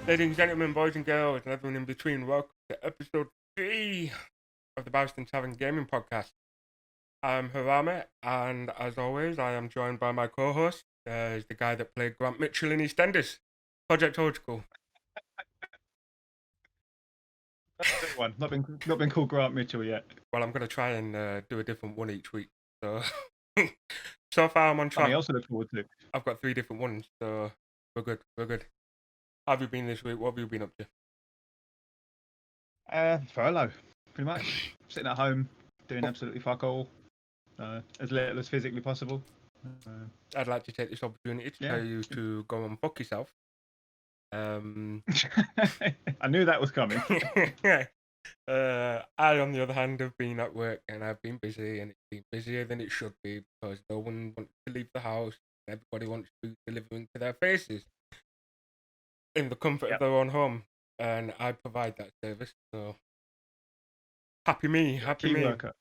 Ladies and gentlemen, boys and girls, and everyone in between, welcome to episode 3 of the Bowerstone Tavern Gaming Podcast. I'm Harame, and as always, I am joined by my co-host, the guy that played Grant Mitchell in EastEnders, Project Old School. One. Not been called Grant Mitchell yet. Well, I'm going to try and do a different one each week. So, so far I'm on track. Something else to look forward to. I've got 3 different ones, so we're good. How have you been this week? What have you been up to? Furlough, pretty much. Sitting at home, doing absolutely fuck all, as little as physically possible. I'd like to take this opportunity to tell you to go and fuck yourself. I knew that was coming. I, on the other hand, have been at work and I've been busy, and it's been busier than it should be because no one wants to leave the house. Everybody wants food delivering to their faces in the comfort of their own home, and I provide that service. So happy me. Worker.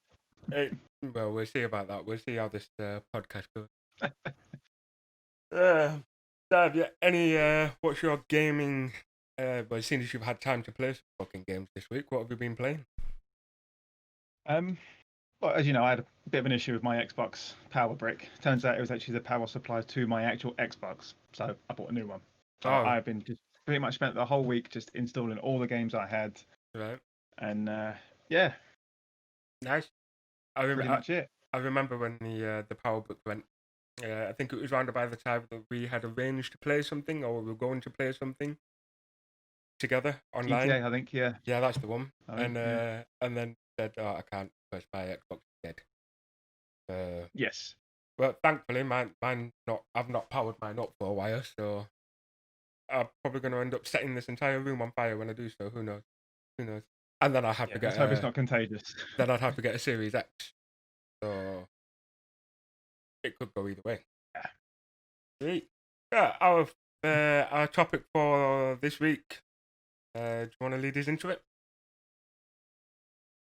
Well, we'll see about that. We'll see how this podcast goes. Dad, what's your gaming? Well, seeing as you've had time to play some fucking games this week, what have you been playing? Well, as you know, I had a bit of an issue with my Xbox power brick. Turns out it was actually the power supply to my actual Xbox, so I bought a new one. So I've been just pretty much spent the whole week just installing all the games I had. Right. And nice. Pretty much it. I remember when the power brick went. I think it was around about the time that we had arranged to play something, or we were going to play something together online. GTA, I think, yeah. Yeah, that's the one. And then said, "Oh, I can't because my Xbox is dead." Yes. Well, thankfully, I've not powered mine up for a while, so I'm probably going to end up setting this entire room on fire when I do so. Who knows? And then I have to get. Let's hope it's not contagious. Then I'd have to get a Series X. So it could go either way. Yeah. Sweet. Yeah. Our topic for this week. Do you want to lead us into it?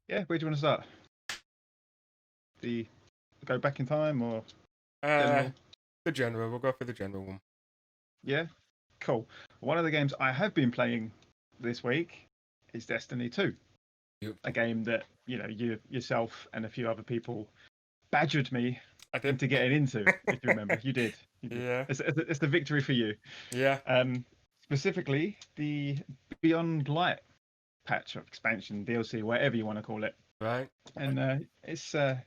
Yeah. Where do you want to start? The go back in time or general? The general. We'll go for the general one. Yeah. Cool. One of the games I have been playing this week is Destiny 2. A game that you yourself and a few other people badgered me into getting into. If you remember, you did. Yeah, it's the victory for you. Yeah. Specifically the Beyond Light patch or expansion, DLC, whatever you want to call it. Right. And it's been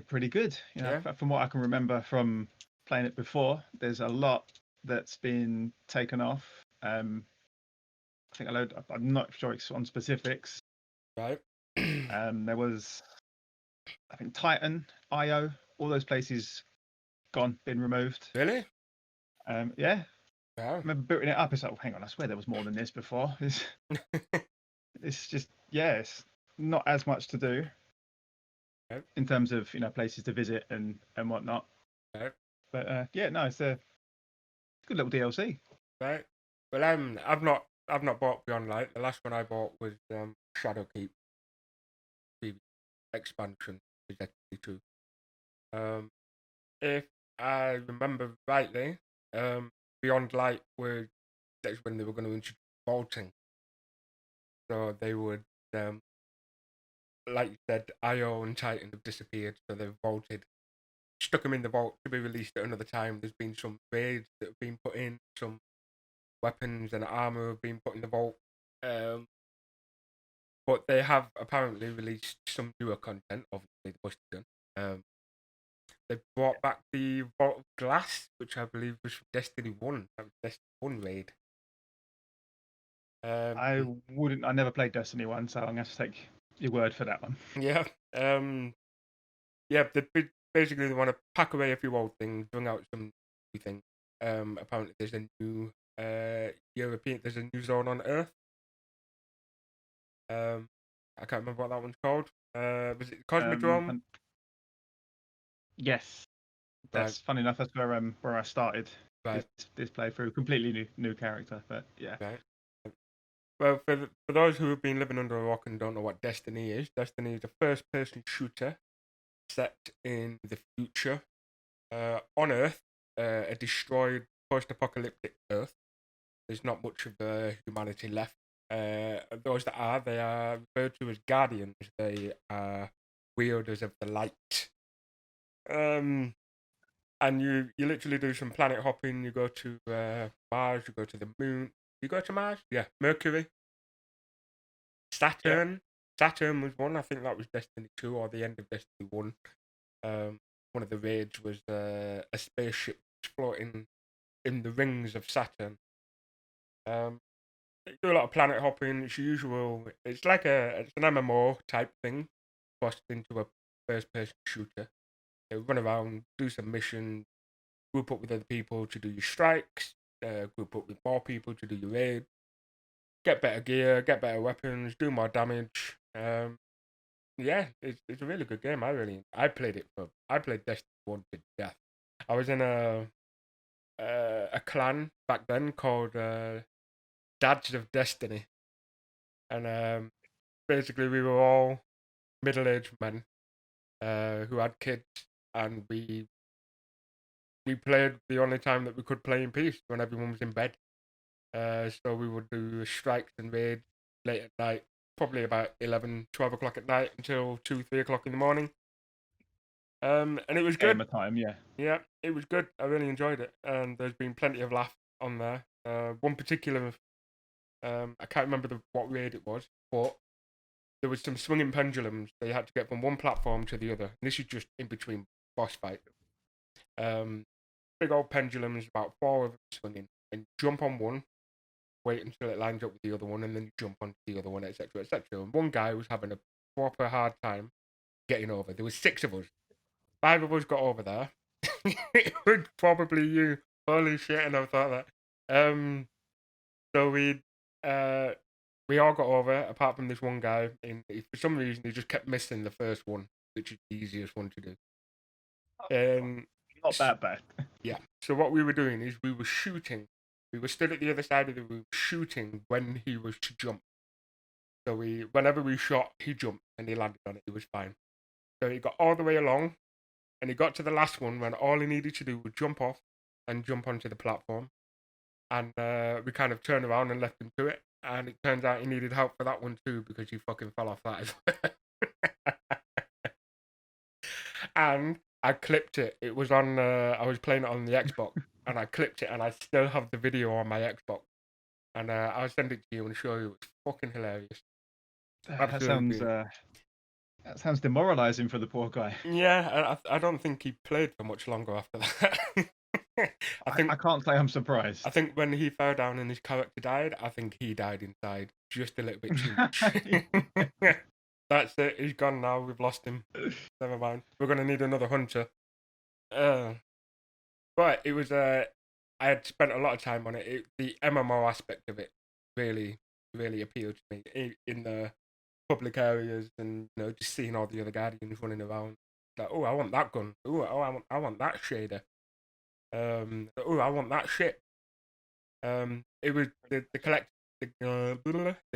pretty good. From what I can remember from playing it before, there's a lot that's been taken off. I think I'm not sure it's on specifics. Right. There was, I think, Titan, IO, all those places been removed. Really? Yeah. Wow. I remember booting it up. It's like, hang on, I swear there was more than this before. It's just, it's not as much to do in terms of places to visit and whatnot. Right. But it's a good little DLC. Right. Well, I've not bought Beyond Light. The last one I bought was Shadowkeep, the expansion, exactly true. If I remember rightly, Beyond Light that's when they were going to introduce vaulting. So they would, like you said, IO and Titan have disappeared, so they've vaulted. Stuck them in the vault to be released at another time. There's been some raids that have been put in, some weapons and armor have been put in the vault. But they have apparently released some newer content, obviously they must have done. They brought back the Vault of Glass, which I believe was from Destiny 1. That was Destiny 1 raid. I never played Destiny 1, so I'm going to have to take your word for that one. Yeah. Basically they want to pack away a few old things, bring out some new things. Apparently there's a new there's a new zone on Earth. I can't remember what that one's called. Was it Cosmodrome? Yes. That's funny enough. That's where I started this playthrough. Completely new character, but yeah. Right. Well, for those who have been living under a rock and don't know what Destiny is a first-person shooter set in the future on Earth, a destroyed post-apocalyptic Earth. there's not much of humanity left. Those that are, they are referred to as guardians. They are wielders of the light. And you literally do some planet hopping. You go to Mars. You go to the moon. You go to Mars? Yeah, Mercury, Yeah. Saturn. Saturn was one. I think that was Destiny 2 or the end of Destiny 1. One of the raids was a spaceship floating in the rings of Saturn. You do a lot of planet hopping. It's usual. It's like it's an MMO type thing, crossed into a first-person shooter. You run around, do some missions, group up with other people to do your strikes, group up with more people to do your raid, get better gear, get better weapons, do more damage. Yeah, it's a really good game. I played Destiny 1 to death. I was in a clan back then called Dads of Destiny, and basically we were all middle-aged men who had kids, and we played the only time that we could play in peace when everyone was in bed. So we would do strikes and raids late at night, probably about 11, 12 o'clock at night until 2, 3 o'clock in the morning. And it was good. Gamer time, yeah. Yeah, it was good. I really enjoyed it, and there's been plenty of laughs on there. One particular, I can't remember what raid it was, but there was some swinging pendulums that you had to get from one platform to the other. And this is just in between boss fight. Big old pendulums, about 4 of them swinging, and jump on one, wait until it lines up with the other one, and then you jump onto the other one, etc., etc. And one guy was having a proper hard time getting over. There was 6 of us. 5 of us got over there. It was probably you. Holy shit! And I thought that. So we all got over apart from this one guy. And for some reason, he just kept missing the first one, which is the easiest one to do. Not that bad. Yeah. So what we were doing is we were shooting. We were stood at the other side of the room shooting when he was to jump. So whenever we shot, he jumped and he landed on it. It was fine. So he got all the way along, and he got to the last one when all he needed to do was jump off and jump onto the platform. And we kind of turned around and left him to it. And it turns out he needed help for that one too because he fucking fell off that as well. And I clipped it. It was on. I was playing it on the Xbox, and I clipped it, and I still have the video on my Xbox. And I'll send it to you and show you. It's fucking hilarious. That Absolutely. sounds demoralizing for the poor guy. Yeah, I don't think he played for much longer after that. I can't say I'm surprised. I think when he fell down and his character died, I think he died inside just a little bit too much. That's it. He's gone now. We've lost him. Never mind. We're gonna need another hunter. But it was I had spent a lot of time on it. The MMO aspect of it really, really appealed to me in the public areas, and just seeing all the other guardians running around. Like, oh, I want that gun. I want that shader. Oh, I want that ship. It was the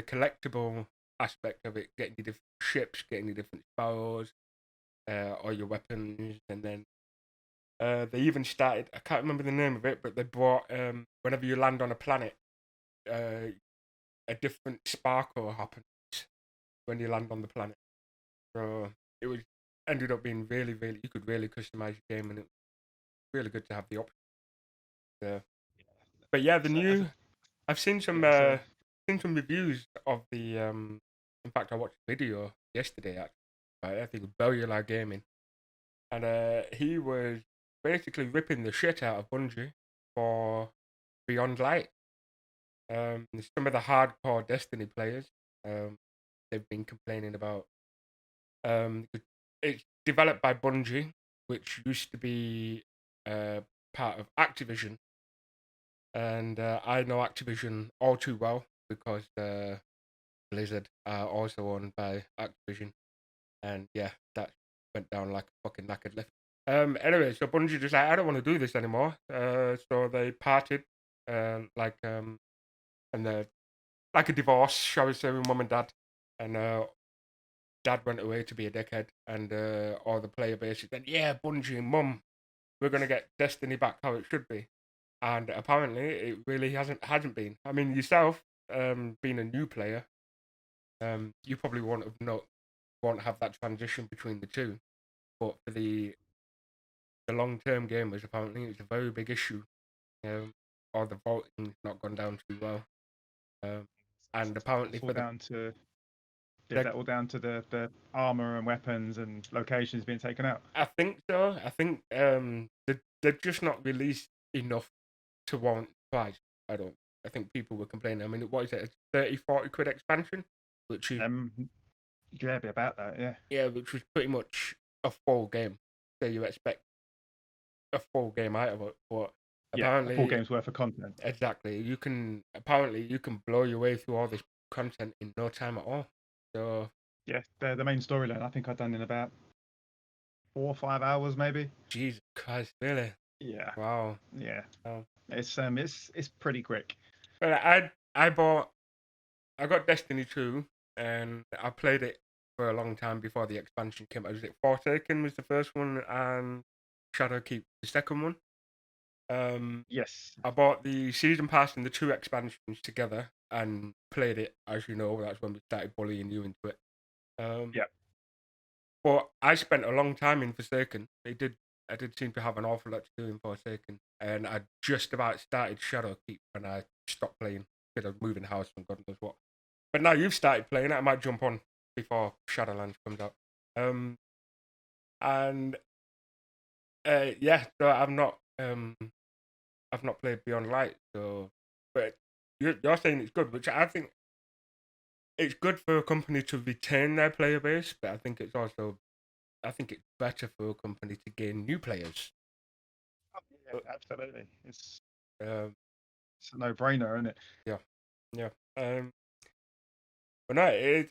collectible aspect of it, getting your different ships, getting your different sparrows, or your weapons, and then they even started. I can't remember the name of it, but they brought whenever you land on a planet, a different sparkle happens when you land on the planet. So it was ended up being really, really. You could really customize your game, and it was really good to have the option. But yeah, the new. I've seen some reviews of the. In fact, I watched a video yesterday actually. I think Bowler Gaming, and he was basically ripping the shit out of Bungie for Beyond Light. Some of the hardcore Destiny players, they've been complaining about. It's developed by Bungie, which used to be part of Activision, and I know Activision all too well because Blizzard are also owned by Activision, and yeah, that went down like a fucking knackered lift. Anyway, so Bungie just like, I don't want to do this anymore. So they parted, and they're like a divorce, shall we say, with mum and dad, and dad went away to be a dickhead, and all the player base said, yeah, Bungie and mum, we're gonna get Destiny back how it should be. and apparently it really hasn't been. I mean, yourself, being a new player, you probably won't have that transition between the two. But for the long term gamers, apparently it's a very big issue. Or the voting's not gone down too well. Um, and apparently It's all for down to is the that all down to the armor and weapons and locations being taken out? I think so. I think they've just not released enough to warrant the price. I don't. I think people were complaining. I mean, what is it? A 30-40 quid expansion, which is Yeah, be about that. Yeah, yeah, which was pretty much a full game. So you expect a full game out of it, but yeah, a full apparently, game's worth of content. exactly, you can blow your way through all this content in no time at all. So Yeah, the main storyline I think I've done in about 4 or 5 hours, maybe. Jesus Christ, really? Yeah, Wow. yeah. Wow. It's pretty quick. But I got Destiny 2 and I played it for a long time before the expansion came out. Was it Forsaken was the first one and Shadowkeep the second one? Um, Yes. I bought the season pass and the two expansions together and played it. As you know, that's when we started bullying you into it. Um, Yeah. but I spent a long time in Forsaken. I did seem to have an awful lot to do in Forsaken, and I just about started Shadowkeep when I stopped playing because I was moving house and God knows what. But now you've started playing it, I might jump on before Shadowlands comes out. And yeah, so I've not played Beyond Light, so but you're saying it's good, which I think it's good for a company to retain their player base, but I think it's better for a company to gain new players. Oh, yeah, absolutely. Um, It's a no-brainer, isn't it? yeah, yeah. But no, I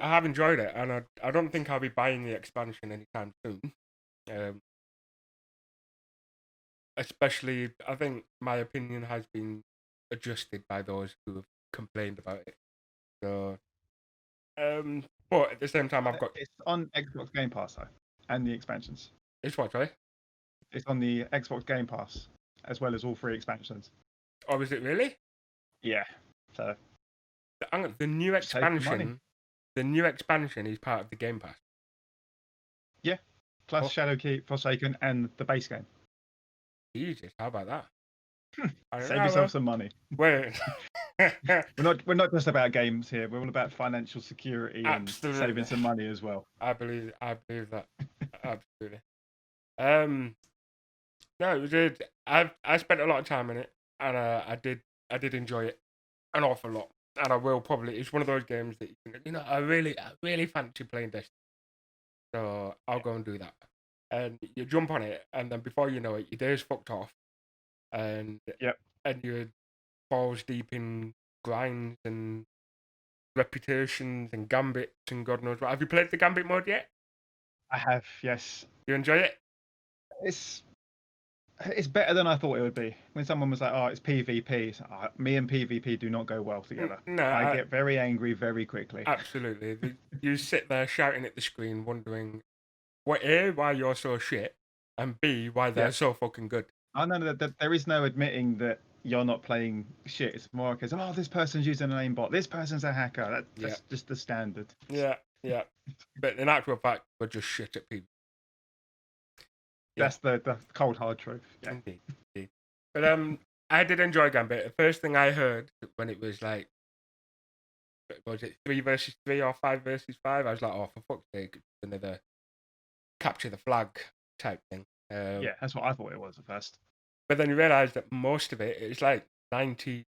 have enjoyed it, and I don't think I'll be buying the expansion anytime soon. Um, Especially, I think my opinion has been adjusted by those who have complained about it. So, but at the same time, I've got It's on Xbox Game Pass though, and the expansions. it's what, right? It's on the Xbox Game Pass as well as all three expansions. Or is it really? Yeah. So The new save the money. expansion, the new expansion is part of the Game Pass. Yeah. Plus Oh, Shadowkeep, Forsaken, and the base game. Jesus, how about that? I don't Save know, yourself well. some money. Wait. We're not just about games here. We're all about financial security and saving Absolutely. some money as well. I believe that. Absolutely. Um, no, it was good. I spent a lot of time in it, and I did enjoy it an awful lot. And I will probably. It's one of those games that I really fancy playing this, so I'll go and do that. And you jump on it, and then before you know it, your day's fucked off, and Yep. you're balls deep in grinds and reputations and gambits and God knows what. Have you played the gambit mode yet? I have, yes. You enjoy it? It's it's better than I thought it would be. When someone was like, "Oh, it's PvP," me and PvP do not go well together. No, I get very angry very quickly. absolutely. You sit there shouting at the screen, wondering, what A, why you're so shit, and B, why Yeah. they're so fucking good. I know that there is no admitting that you're not playing shit. It's more because, oh, this person's using an aimbot. This person's a hacker. Yeah, That's just the standard. yeah, yeah. But in actual fact, we're just shit at people. Yeah, That's the cold hard truth. Yeah. indeed, indeed. But I did enjoy Gambit. The first thing I heard when it was like, was it 3 versus 3 or 5 versus 5? I was like, oh, for fuck's sake, it's another capture the flag type thing. Yeah, that's what I thought it was at first. But then you realise that most of it is like 90%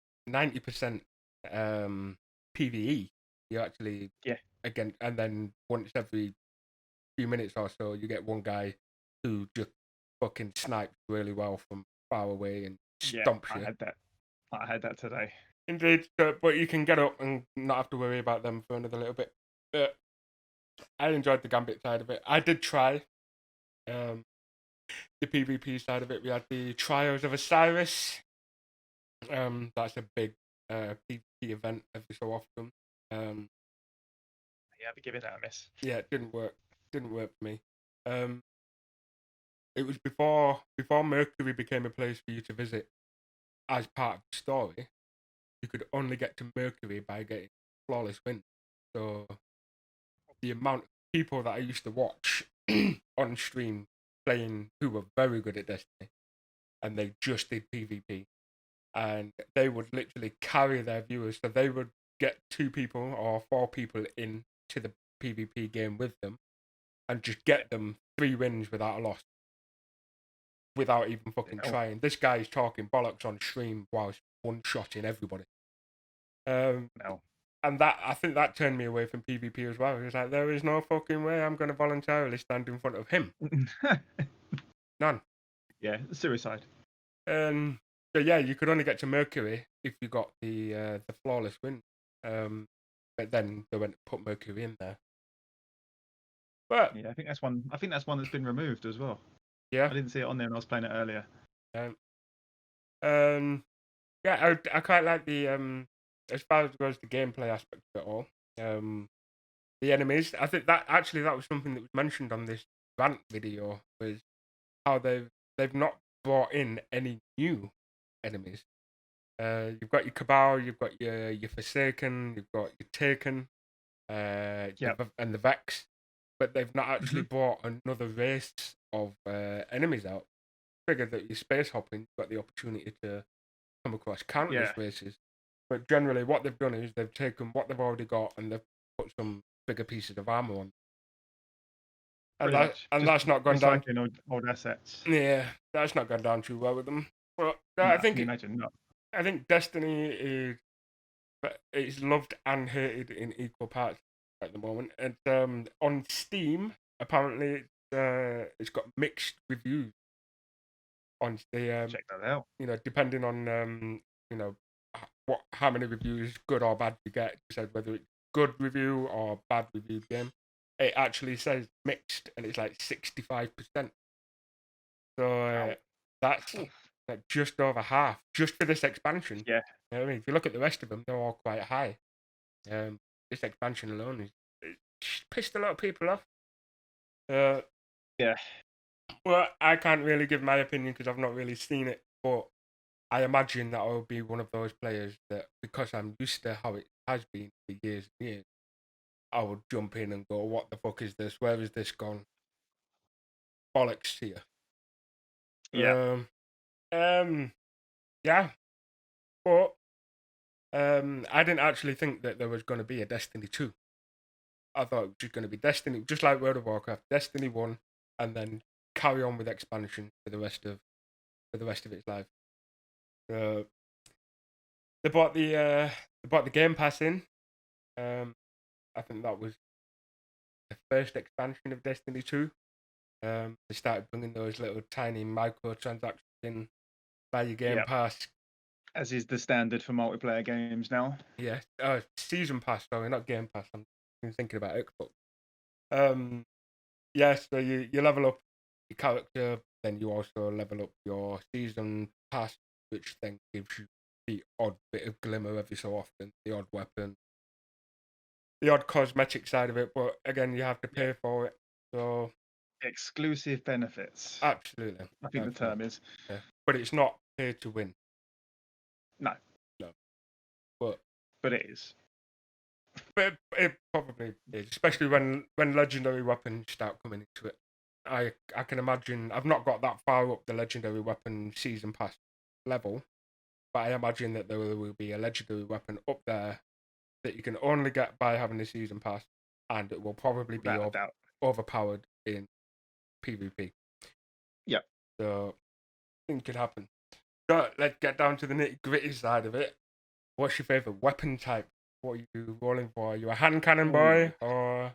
PVE. You actually Yeah. again, and then once every few minutes or so, you get one guy who just fucking snipes really well from far away and Yeah, stomps I you. had that. I had that today. Indeed, but you can get up and not have to worry about them for another little bit. But I enjoyed the Gambit side of it. I did try um, the PvP side of it. We had the Trials of Osiris. That's a big PvP event every so often. Yeah, I'll be giving that a miss. Yeah, it didn't work. Didn't work for me. Um, it was before Mercury became a place for you to visit. as part of the story, you could only get to Mercury by getting flawless win. So the amount of people that I used to watch on stream playing who were very good at Destiny, and they just did PvP, and they would literally carry their viewers. So they would get 2 people or 4 people into the PvP game with them, and just get them 3 wins without a loss, without even fucking Oh, trying. This guy's talking bollocks on stream whilst one-shotting everybody. no. And that, I think that turned me away from PvP as well. It was like, there is no fucking way I'm going to voluntarily stand in front of him. None. Yeah, suicide. But yeah, you could only get to Mercury if you got the flawless win. But then they went to put Mercury in there. But Yeah, I think that's one. I think that's one that's been removed as well. yeah, I didn't see it on there when I was playing it earlier. yeah, I quite like the as far as goes the gameplay aspect of it all. The enemies. I think that was something that was mentioned on this rant video, was how they've not brought in any new enemies. You've got your Cabal, you've got your Forsaken, you've got your Taken, and the Vex, but they've not actually brought another race of enemies out. Figured that you're space hopping, you've got the opportunity to come across countless races. But generally, what they've done is they've taken what they've already got and they've put some bigger pieces of armor on. And that's not gone down. Recycling old assets. Yeah, that's not gone down too well with them. But No, I think can you imagine? No. I think Destiny is loved and hated in equal parts at the moment. And on Steam, apparently it's got mixed reviews. On the Check that out. depending on how many reviews, good or bad, you get. You said whether it's good review or bad review game. It actually says mixed, and it's like 65%. So that's like just over half, just for this expansion. Yeah. You know what I mean? If you look at the rest of them, they're all quite high. This expansion alone is pissed a lot of people off. Yeah. Well, I can't really give my opinion because I've not really seen it, but I imagine that I'll be one of those players that, because I'm used to how it has been for years and years, I would jump in and go, "What the fuck is this? Where is this gone? Bollocks here." Yeah. Yeah, but I didn't actually think that there was going to be a Destiny 2. I thought it was just going to be Destiny, just like World of Warcraft, Destiny 1, and then carry on with expansion for the rest of its life. They bought the Game Pass in. I think that was the first expansion of Destiny 2. They started bringing those little tiny microtransactions in by your Game Pass. As is the standard for multiplayer games now. Yeah, Season Pass, sorry, not Game Pass. I'm thinking about Xbox. Yeah, so you level up your character, then you also level up your Season Pass, which then gives you the odd bit of glimmer every so often, the odd weapon, the odd cosmetic side of it, but again, you have to pay for it. So exclusive benefits. Absolutely. I think the term is. Yeah. But it's not pay to win. No. But it is. But it probably is, especially when legendary weapons start coming into it. I can imagine. I've not got that far up the legendary weapon season pass level, but I imagine that there will be a legendary weapon up there that you can only get by having a season pass, and it will probably be overpowered in PvP. Yep. So I think it could happen. So let's get down to the nitty gritty side of it. What's your favorite weapon type? What are you rolling for? Are you a hand cannon boy or?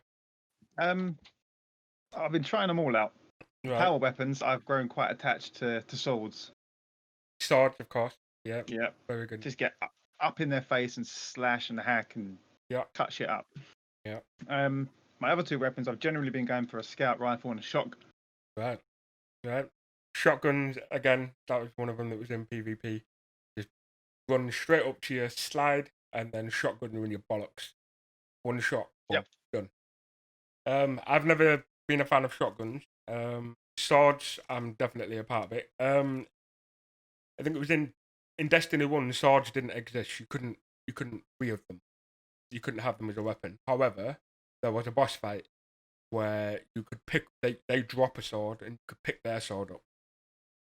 I've been trying them all out. Right. Power weapons, I've grown quite attached to swords. Swords, of course. Yeah. Yeah. Very good. Just get up in their face and slash and hack and cut shit up. Yeah. My other 2 weapons, I've generally been going for a scout rifle and a shotgun. Right. Shotguns, again, that was one of them that was in PvP. Just run straight up to your slide and then shotgun you in your bollocks. One shot. Done. I've never been a fan of shotguns. Swords, I'm definitely a part of it. I think it was in in Destiny 1, swords didn't exist. You couldn't wield them. You couldn't have them as a weapon. However, there was a boss fight where you could pick. They drop a sword and you could pick their sword up,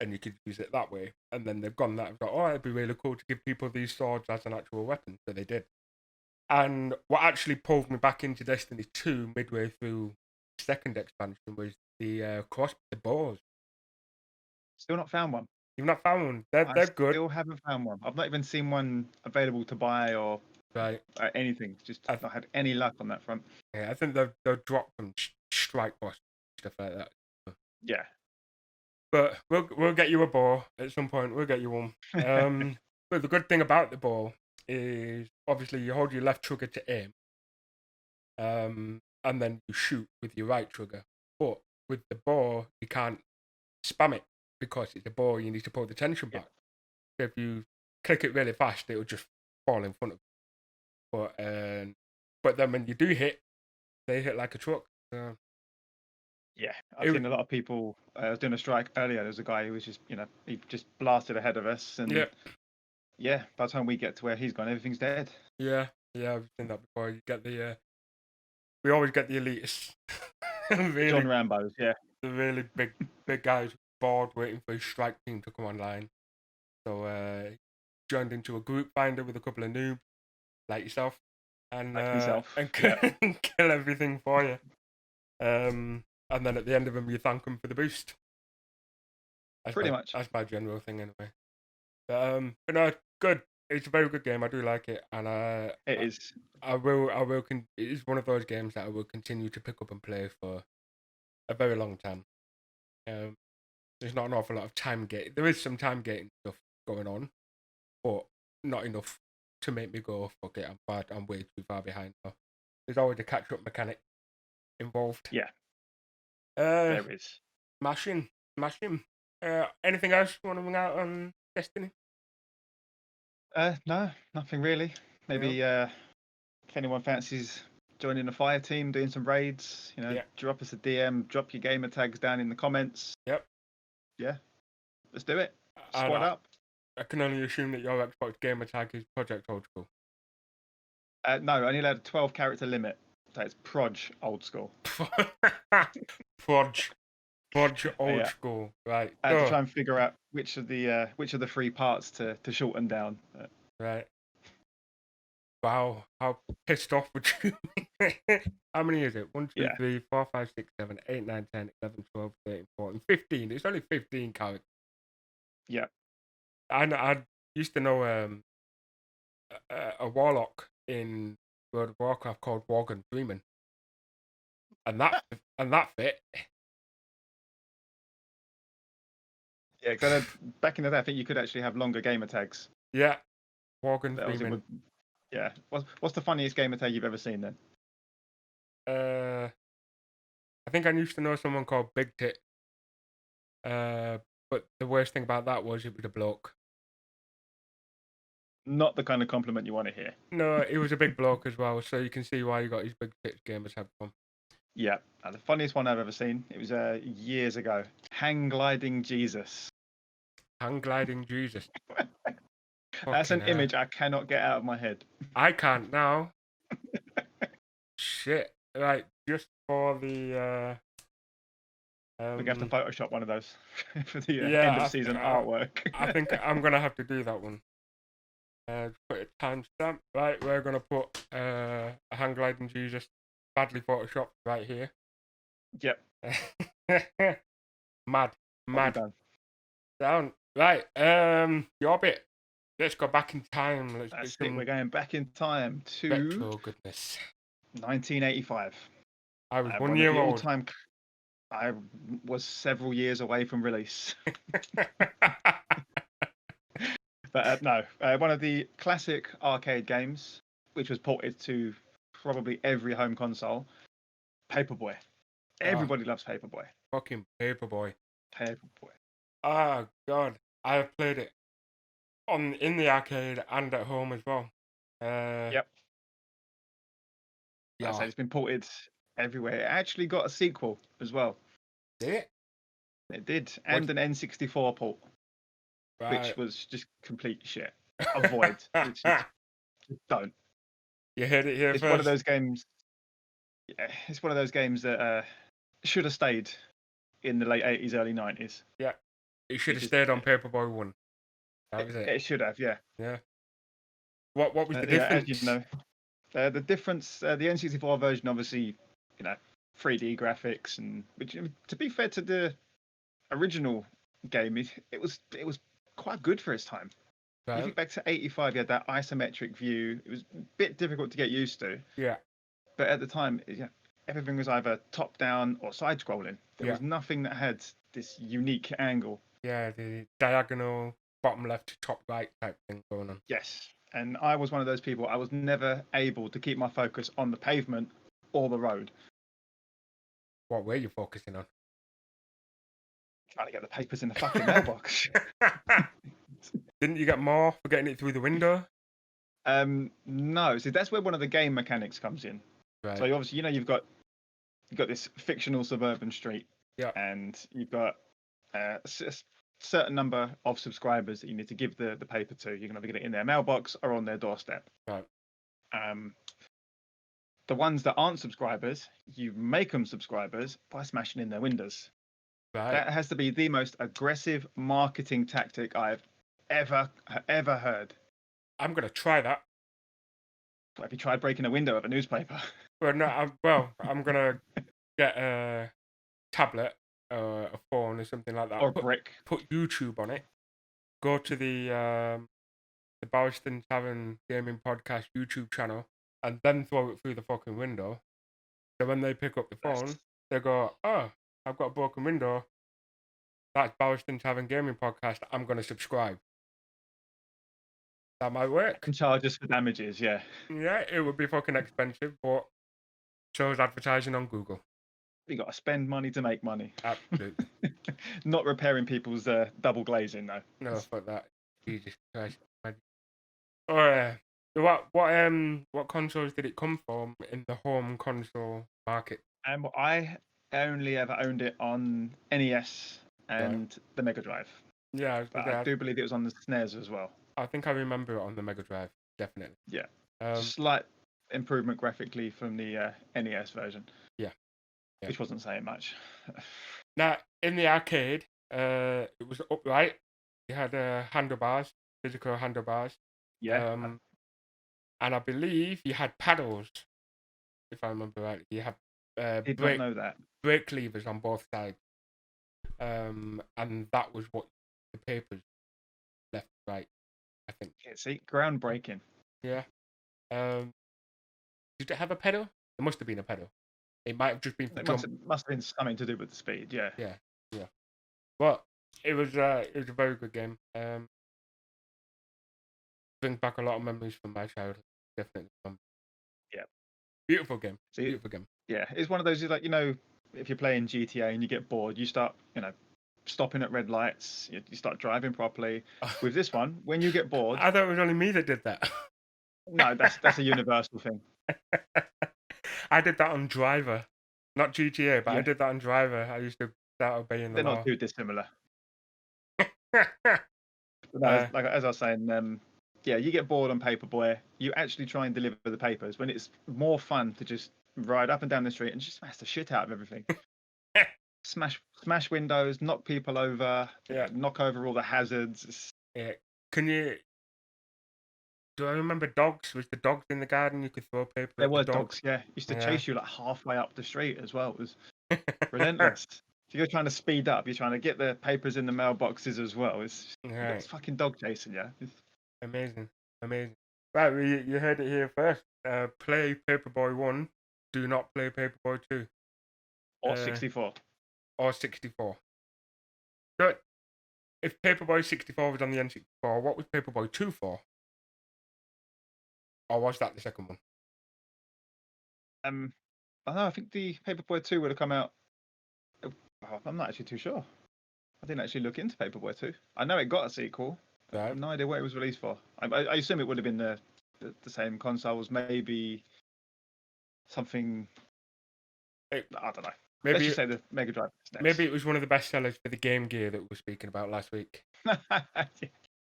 and you could use it that way. And then they've gone that and thought, oh, it'd be really cool to give people these swords as an actual weapon. So they did. And what actually pulled me back into Destiny 2 midway through the second expansion was the the bows. Still not found one. You've not found one. I They're good. still haven't found one. I've not even seen one available to buy or Right. anything. Just I, not had any luck on that front. yeah, I think they'll drop from strike boss stuff like that. Yeah. But we'll get you a bow at some point. We'll get you one. But the good thing about the bow is obviously you hold your left trigger to aim, and then you shoot with your right trigger. But with the bow, you can't spam it because it's a bow. You need to pull the tension back. So if you click it really fast, it'll just fall in front of you. But then when you do hit, they hit like a truck. So yeah, I've seen a lot of people. I was doing a strike earlier. There was a guy who was just, he just blasted ahead of us, and yeah, by the time we get to where he's gone, everything's dead. Yeah, I've seen that before. You get we always get the elitists, really, John Rambo's, yeah, the really big guys bored waiting for his strike team to come online. So joined into a group finder with a couple of noobs like yourself, and like myself, and yeah. kill everything for you. And then at the end of them, you thank them for the boost. Pretty much. That's my general thing anyway. But no, good. It's a very good game. I do like it, and it is. I will. It is one of those games that I will continue to pick up and play for a very long time. There's not an awful lot of time gating. There is some time gating stuff going on, but not enough to make me go, fuck it, I'm bad. I'm way too far behind. So there's always a catch-up mechanic involved. Yeah. There is. Smashing. Anything else you want to bring out on Destiny? No, nothing really. Maybe if anyone fancies joining the fire team, doing some raids, drop us a DM, drop your gamer tags down in the comments. Yep. Yeah. Let's do it. Squad up. I can only assume that your Xbox gamer tag is Project Old School. No, only allowed a 12 character limit. So it's Proj Old School. Proj Old School. Right. I had to try and figure out which of the three parts to shorten down. Right. Wow, how pissed off would you be? How many is it? 1, 2, 3, 4, 5, 6, 7, 8, 9, 10, 11, 12, 13, 14, 15. It's only 15 characters. Yeah. I used to know a warlock in World of Warcraft called Worgen Freeman. And that fit. Yeah, because back in the day, I think you could actually have longer gamer tags. Yeah, Worgen Freeman. Yeah. What's the funniest gamer tag you've ever seen then? I think I used to know someone called Big Tit. But the worst thing about that was it was a bloke. Not the kind of compliment you want to hear. No, he was a big bloke as well, so you can see why he got his Big Tits gamers head from. Yeah, the funniest one I've ever seen. It was years ago. Hang gliding Jesus. Hang gliding Jesus. That's an image I cannot get out of my head. I can't now. Shit. Right, just for the we're gonna have to Photoshop one of those for the end of season artwork. I think I'm gonna have to do that one. Put a timestamp. Right, we're gonna put a hang gliding Jesus badly photoshopped right here. Yep. Mad. Down. Right. Your bit. Let's go back in time. That's it. We're going back in time to retro goodness. 1985. I was 1 year old. I was several years away from release. But no, one of the classic arcade games, which was ported to probably every home console, Paperboy. Everybody loves Paperboy. Fucking Paperboy. Paperboy. Oh God, I have played it in the arcade and at home as well. Yep. Yeah, so it's been ported everywhere. It actually got a sequel as well. Did it? It did, and an N64 port. which Right. was just complete shit. Avoid. Just don't. You heard it here It's one of first. those games. Yeah, it's one of those games that should have stayed in the late 80s, early 90s. Yeah. It should It have just stayed on Paperboy 1. That was it. it should have, yeah. Yeah. What was the Yeah, as you difference? know, the difference, the N64 version, obviously, 3D graphics, and which, to be fair to the original game, it was quite good for its time. You Right. think back to '85, you had that isometric view. It was a bit difficult to get used to, Yeah. but at the time, yeah, everything was either top down or side scrolling. There Yeah. was nothing that had this unique angle. Yeah. The diagonal bottom left to top right type thing going on. Yes, and I was one of those people. I was never able to keep my focus on the pavement or the road. What were you focusing on? Trying to get the papers in the fucking mailbox. Didn't you get more for getting it through the window? No. So that's where one of the game mechanics comes in. So Right. obviously, you've got this fictional suburban street, Yeah. and you've got a certain number of subscribers that you need to give the paper to. You can either get it in their mailbox or on their doorstep. Right. Um, the ones that aren't subscribers, you make them subscribers by smashing in their windows. Right. That has to be the most aggressive marketing tactic I've ever heard. I'm gonna try that. Have you tried breaking a window of a newspaper? Well, no. I'm gonna get a tablet or a phone or something like that. Or brick? Put YouTube on it. Go to the Bowerstone Tavern Gaming Podcast YouTube channel, and then throw it through the fucking window. So when they pick up the phone, That's they go, "Oh, I've got a broken window. That's Bowerstone Tavern Gaming Podcast. I'm gonna subscribe." That might work. and charges for damages. Yeah, Yeah, it would be fucking expensive, but shows advertising on Google. you got to spend money to make money. Absolutely. Not repairing people's double glazing though. No, fuck that. Jesus Christ. Oh, what consoles did it come from in the home console market? And I only ever owned it on NES Right. and the Mega Drive, Yeah, I was but gonna I say, do believe it was on the SNES as well. I think I remember it on the Mega Drive, definitely. Yeah, Um, slight improvement graphically from the NES version. Yeah. Which wasn't saying much. now in the arcade, it was upright. You had handlebars, physical handlebars. Yeah, And I believe you had paddles, if I remember right. You had did not know that. brake levers on both sides. And that was what the papers left right, I think. Yeah, see, groundbreaking. Yeah. Did it have a pedal? There must have been a pedal. It might have just been for It jump. must have been something to do with the speed. Yeah. Yeah. But it was a very good game. Brings back a lot of memories from my childhood. Definitely. Yeah. Beautiful game. See, Beautiful game. yeah, it's one of those, like, if you're playing GTA and you get bored, you start, stopping at red lights. You start driving properly. With this one, when you get bored, I thought it was only me that did that. no, that's a universal thing. I did that on Driver, not GTA, but I Yeah. did that on Driver. I used to start obeying the They're law. not too dissimilar. But no, as I was saying, yeah, you get bored on Paperboy. You actually try and deliver the papers when it's more fun to just ride up and down the street and just smash the shit out of everything. Smash windows, knock people over, Yeah. knock over all the hazards. Yeah. Do I remember dogs? Was the dogs in the garden? You could throw paper There at were the dog. dogs, yeah. Used to Yeah. chase you like halfway up the street as well. It was relentless. If you're trying to speed up, you're trying to get the papers in the mailboxes as well. It's Right. fucking dog chasing you. Amazing. Right, you heard it here first. Play Paperboy 1. Do not play Paperboy 2. Or 64. Or 64. So, if Paperboy 64 was on the N64, what was Paperboy 2 for? Or was that the second one? I don't know, I think the Paperboy 2 would have come out. I'm not actually too sure. I didn't actually look into Paperboy 2. I know it got a sequel. I have no idea what it was released for. I assume it would have been the same consoles, maybe something. I don't know. Let's just say the Mega Drive. Maybe it was one of the best sellers for the Game Gear that we were speaking about last week.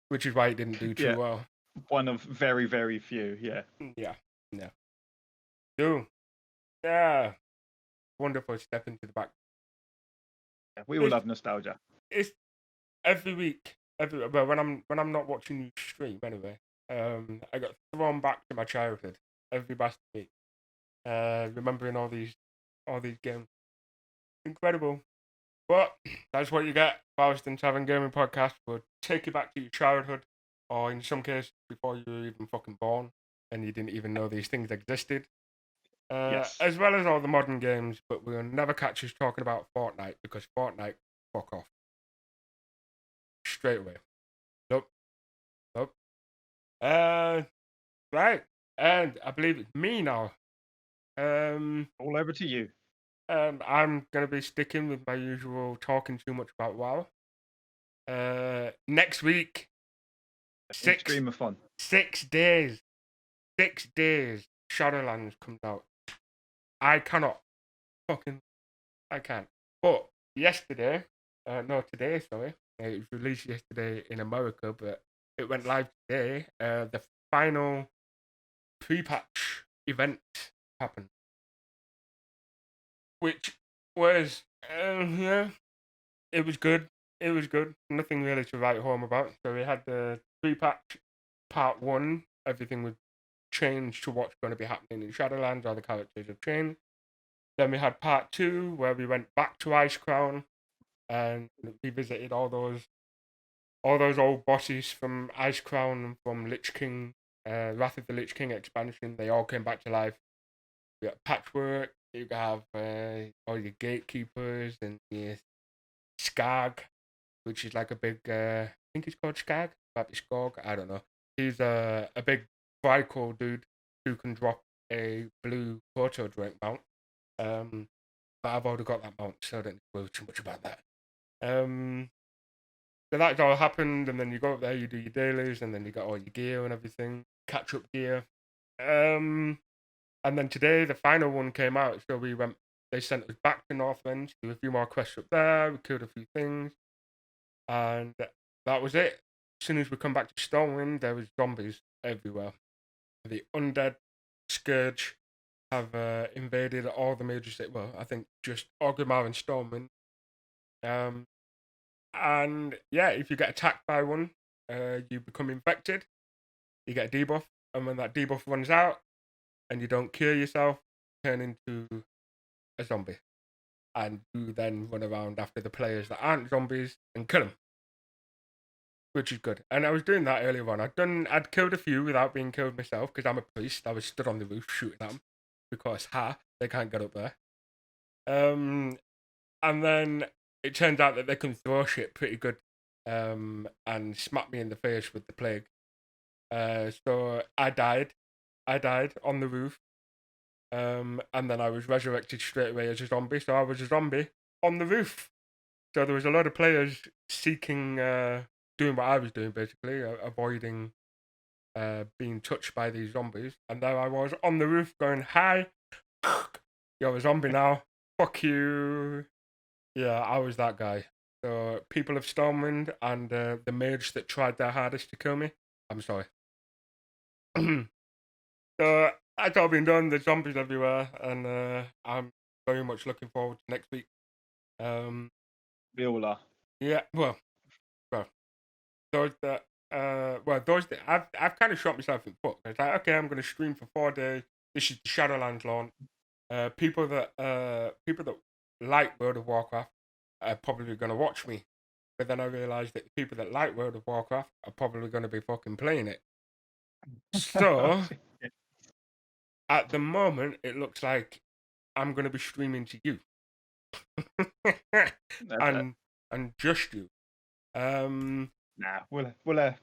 which is why it didn't do too Yeah, well. one of very, very few. Yeah. Yeah, no. So, yeah, wonderful step into the back. We all It's, love nostalgia. it's every week, well, when I'm not watching you stream anyway, I got thrown back to my childhood every bastard week. Remembering all these games, incredible. But that's what you get. Bowerstone Tavern Gaming Podcast will take you back to your childhood, or in some cases before you were even fucking born, and you didn't even know these things existed. Yes. As well as all the modern games, but we'll never catch us talking about Fortnite because Fortnite, fuck off straight away. Nope, nope. Uh, right, and I believe it's me now. Um, All over to you. I'm gonna be sticking with my usual talking too much about WoW. Next week, In six stream of fun. 6 days, 6 days. Shadowlands comes out. I cannot fucking, I can't. But yesterday, no, today, sorry. It was released yesterday in America, but it went live today. The final pre-patch event happened, which was, yeah, it was good. It was good. Nothing really to write home about. So we had the pre-patch part one. Everything was changed to what's going to be happening in Shadowlands. All the characters have changed. Then we had part two, where we went back to Icecrown and we visited all those old bosses from Icecrown and from Lich King, Wrath of the Lich King expansion. They all came back to life. We got patchwork. You have all your gatekeepers and your Skag, which is like a big, I think he's called Skag, might be Skog, I don't know. He's a big Vrykor dude who can drop a blue proto drink mount. But I've already got that mount, so I don't need to worry too much about that. So that's all happened, and then you go up there, you do your dailies, and then you got all your gear and everything, catch up gear. And then today the final one came out, so they sent us back to Northrend to do a few more quests up there, we killed a few things, and that was it. As soon as we come back to Stormwind, there was zombies everywhere. The undead scourge have invaded all the major cities. Well, I think just Orgrimmar and Stormwind. And yeah, if you get attacked by one, you become infected. You get a debuff, and when that debuff runs out, and you don't cure yourself, turn into a zombie, and you then run around after the players that aren't zombies and kill them, which is good. And I was doing that earlier on. I'd killed a few without being killed myself because I'm a priest. I was stood on the roof shooting at them because they can't get up there. And then it turns out that they can throw shit pretty good, and smack me in the face with the plague. So I died on the roof, and then I was resurrected straight away as a zombie. So I was a zombie on the roof. So there was a lot of players seeking, doing what I was doing, basically, avoiding being touched by these zombies. And there I was on the roof going, "Hi, you're a zombie now. Fuck you." Yeah, I was that guy. So people of Stormwind and the mage that tried their hardest to kill me, I'm sorry. So that's all been done. There's zombies everywhere, and I'm very much looking forward to next week. We all are. Yeah, well, those that, those that I've kind of shot myself in the foot. It's like, okay, I'm going to stream for 4 days. This is the Shadowlands launch. People that like World of Warcraft are probably going to watch me. But then I realised that the people that like World of Warcraft are probably going to be fucking playing it. So, at the moment, it looks like I'm going to be streaming to you. and and just you. Nah, we'll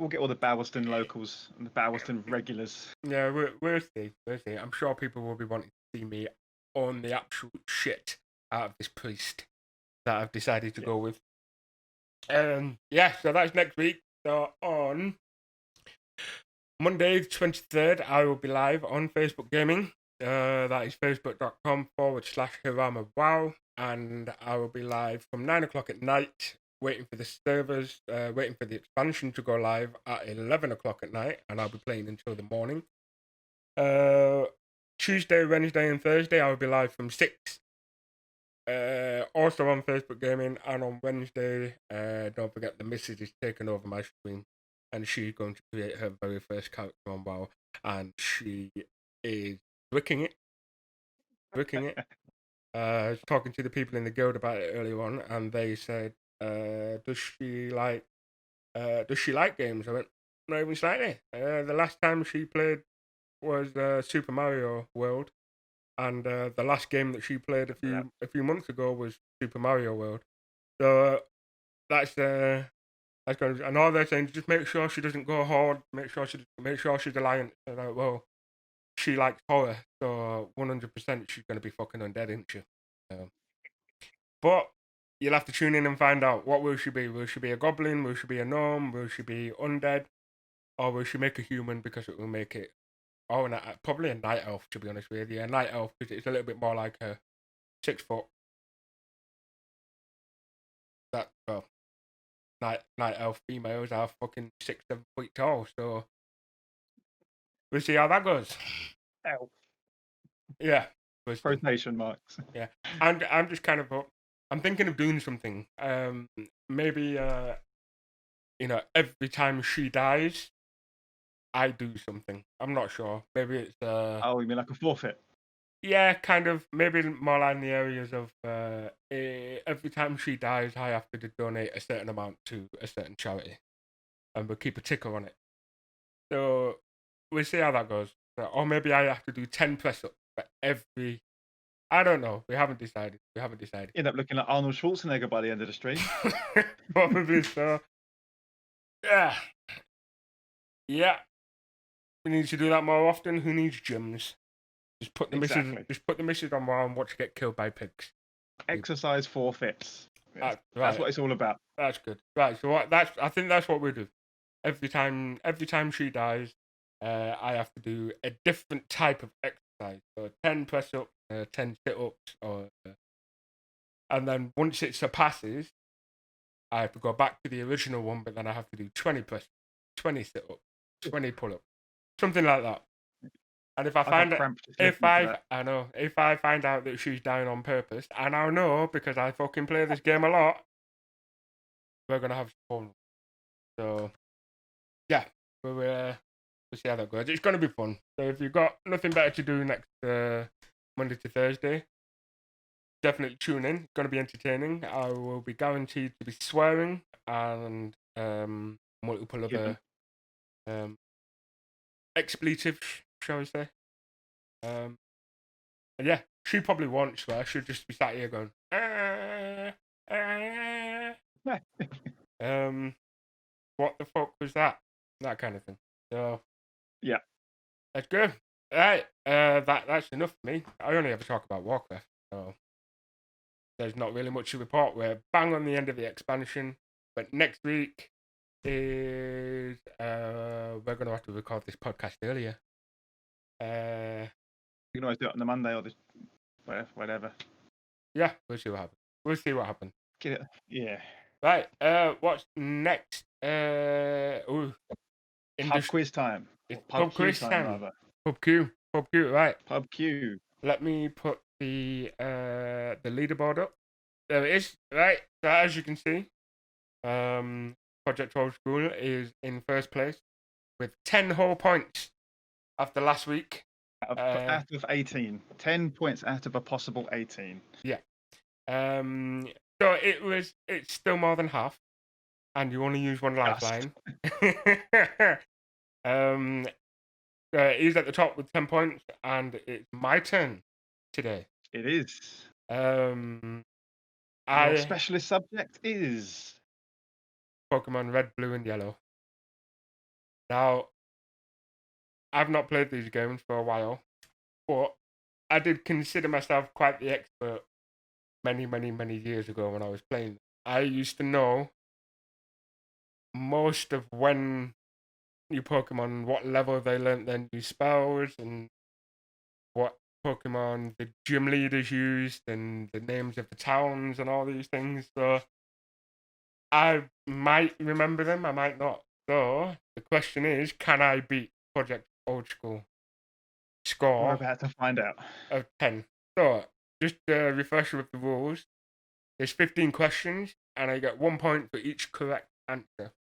get all the Bowerstone locals and the Bowerstone regulars. Yeah, we'll see. We'll see. I'm sure people will be wanting to see me on the absolute shit out of this priest that I've decided to go with. Yeah, so that's next week. So on Monday, the 23rd, I will be live on Facebook Gaming. That is facebook.com/HiramaWow. And I will be live from 9 o'clock at night waiting for the servers, waiting for the expansion to go live at 11 o'clock at night, and I'll be playing until the morning. Tuesday, Wednesday, and Thursday, I'll be live from 6. Also on Facebook Gaming, and on Wednesday, don't forget the missus is taking over my stream, and she's going to create her very first character on WoW, and she is bricking it. I was talking to the people in the guild about it earlier on, and they said, does she like games? I went, not even slightly. The last time she played was Super Mario World, and the last game that she played a few months ago was Super Mario World. So that's going to, and all they're saying is just make sure she doesn't go hard, make sure she's alliant. So like, well, she likes horror, so 100% she's going to be fucking undead, isn't she? But you'll have to tune in and find out, what will she be? Will she be a goblin? Will she be a gnome? Will she be undead? Or will she make a human because it will make it? Oh, probably a night elf, to be honest with you. A night elf because it's a little bit more like her 6 foot. That well, night elf females are fucking 6, 7 feet tall. So we'll see how that goes. Elf. Yeah. Quotation marks. Yeah. And I'm just kind of I'm thinking of doing something. Maybe every time she dies, I do something. I'm not sure. Maybe it's Oh, you mean like a forfeit? yeah, kind of. Maybe more like in the areas of every time she dies, I have to donate a certain amount to a certain charity, and we'll keep a ticker on it. So we'll see how that goes. Or maybe I have to do 10 press ups for every. I don't know. We haven't decided. End up looking like Arnold Schwarzenegger by the end of the stream. Probably so. Yeah. Yeah. We need to do that more often. Who needs gyms? Just put the missus on while and watch her get killed by pigs. Exercise forfeits. Right. That's what it's all about. That's good. Right. So I think that's what we do. Every time she dies, I have to do a different type of exercise. So 10 press ups, 10 sit ups, and then once it surpasses, I have to go back to the original one, but then I have to do 20 press ups, 20 sit ups, 20 pull ups, something like that. And if I find if I find out that she's dying on purpose, and I know because I fucking play this game a lot, we're gonna have fun. So yeah, we'll see how that goes. It's gonna be fun. So if you've got nothing better to do next Monday to Thursday, definitely tune in. It's gonna be entertaining. I will be guaranteed to be swearing and multiple other expletives, shall we say. And yeah, she probably won't swear. She'll just be sat here going, what the fuck was that? That kind of thing. So yeah, that's good. Right, that's enough for me. I only ever talk about Warcraft, so there's not really much to report. We're bang on the end of the expansion, but next week is we're gonna have to record this podcast earlier. You can always do it on the Monday or the whatever. Yeah, we'll see what happens. Get it? Yeah. Right. What's next? Pub quiz time. Pub quiz time, rather. Pub Q. Right. Pub Q. Let me put the leaderboard up. There it is. Right. So as you can see, Project Old School is in first place with 10 whole points after last week. Out of 18. 10 points out of a possible 18. Yeah. So it's still more than half, and you only use one lifeline. He's at the top with 10 points, and it's my turn today. It is. Your specialist subject is Pokemon Red, Blue, and Yellow. Now, I've not played these games for a while, but I did consider myself quite the expert many, many, many years ago when I was playing. I used to know most of when your Pokemon, what level they learnt their new spells, and what Pokemon the gym leaders used, and the names of the towns and all these things. So I might remember them, I might not. So the question is, can I beat Project Old School We're score about to find out. of 10? So just a refresher of the rules. There's 15 questions, and I get 1 point for each correct answer.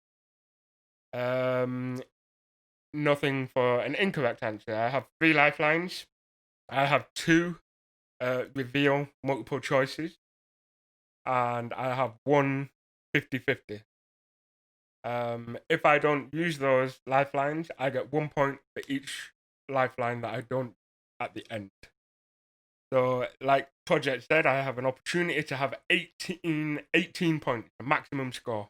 Nothing for an incorrect answer. I have 3 lifelines. I have 2 reveal multiple choices, and I have 1 50-50. If I don't use those lifelines, I get 1 point for each lifeline that I don't at the end. So, like Project said, I have an opportunity to have 18 points, the maximum score.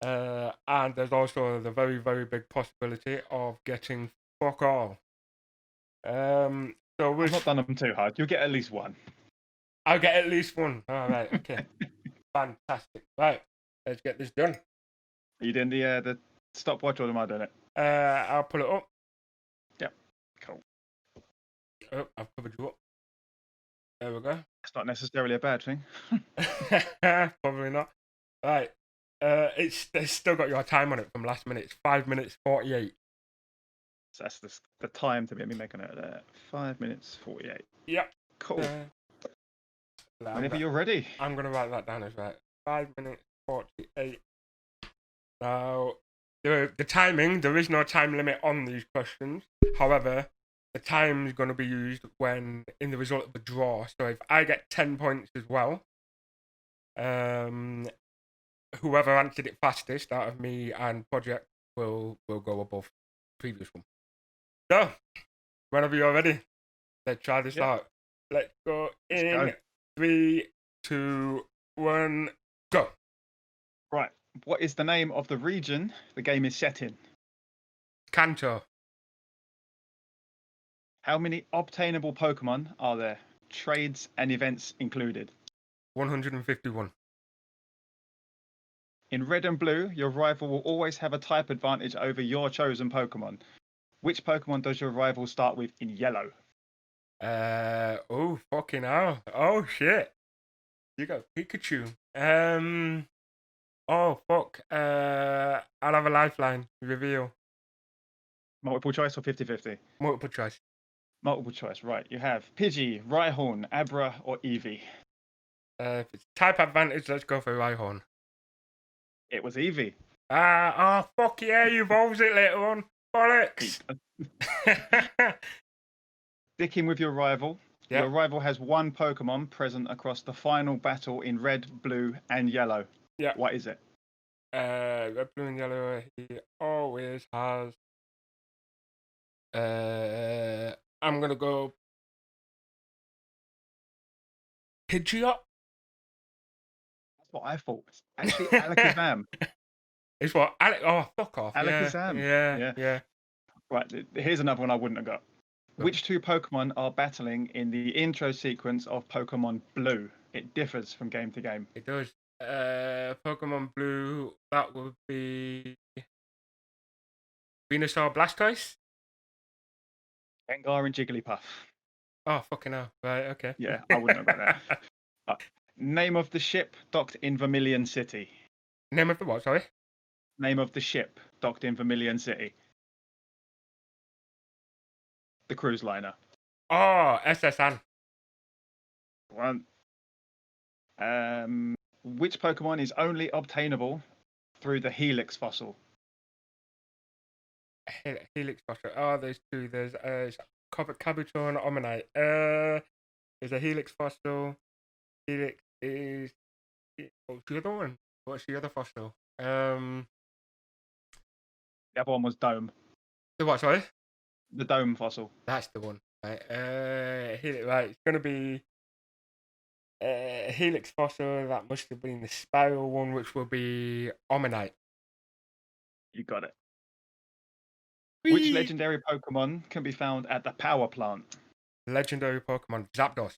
And there's also the very, very big possibility of getting fuck all. So I've not done them too hard. You'll get at least one. I'll get at least one. All right, okay. Fantastic. Right, let's get this done. Are you doing the stopwatch or am I doing it? I'll pull it up. Yep. Cool. Oh, I've covered you up. There we go. It's not necessarily a bad thing. Probably not. Right. It's still got your time on it from last minute. It's 5 minutes 48. So that's the time to be making it there. 5 minutes 48. Yep. Cool. Whenever you're ready. I'm gonna write that down as right. 5 minutes 48. Now, the timing. There is no time limit on these questions. However, the time is going to be used when in the result of the draw. So if I get 10 points as well, whoever answered it fastest out of me and Project will go above the previous one. So, whenever you're ready, let's try this out. Let's go in 3, 2, 1, go. Right. What is the name of the region the game is set in? Kanto. How many obtainable Pokemon are there? Trades and events included. 151. In red and blue, your rival will always have a type advantage over your chosen Pokemon. Which Pokemon does your rival start with in yellow? Oh, fucking hell. Oh, shit. You got Pikachu. Oh, fuck. I'll have a lifeline. Reveal. Multiple choice or 50-50? Multiple choice. Multiple choice, right. You have Pidgey, Rhyhorn, Abra, or Eevee. If it's type advantage, let's go for Rhyhorn. It was Eevee. Oh, fuck yeah, you evolves it later on. Bollocks. Sticking with your rival. Yep. Your rival has 1 Pokemon present across the final battle in red, blue, and yellow. Yeah. What is it? Red, blue, and yellow. He always has. I'm gonna go Pidgeot. That's what I thought. It's actually Alakazam. It's what? Oh, fuck off. Alakazam. Yeah. Right, here's another one I wouldn't have got. Which 2 Pokemon are battling in the intro sequence of Pokemon Blue? It differs from game to game. It does. Pokemon Blue, that would be Venusaur, Blastoise? Gengar and Jigglypuff. Oh, fucking hell. Right, okay. Yeah, I wouldn't have got that. Name of the ship docked in Vermilion City. Name of the what, sorry? Name of the ship docked in Vermilion City. The cruise liner. Oh, SSN. One. Which Pokemon is only obtainable through the Helix fossil? Helix fossil. Oh, there's 2. There's Kabuto and Omanyte. There's a Helix fossil. Helix is. What's the other one? What's the other fossil? The other one was Dome. The what, sorry? The Dome fossil. That's the one. Right. Right. It's gonna be Helix fossil. That must have been the spiral one, which will be Omanyte. You got it. Which legendary Pokemon can be found at the power plant? Legendary Pokemon Zapdos.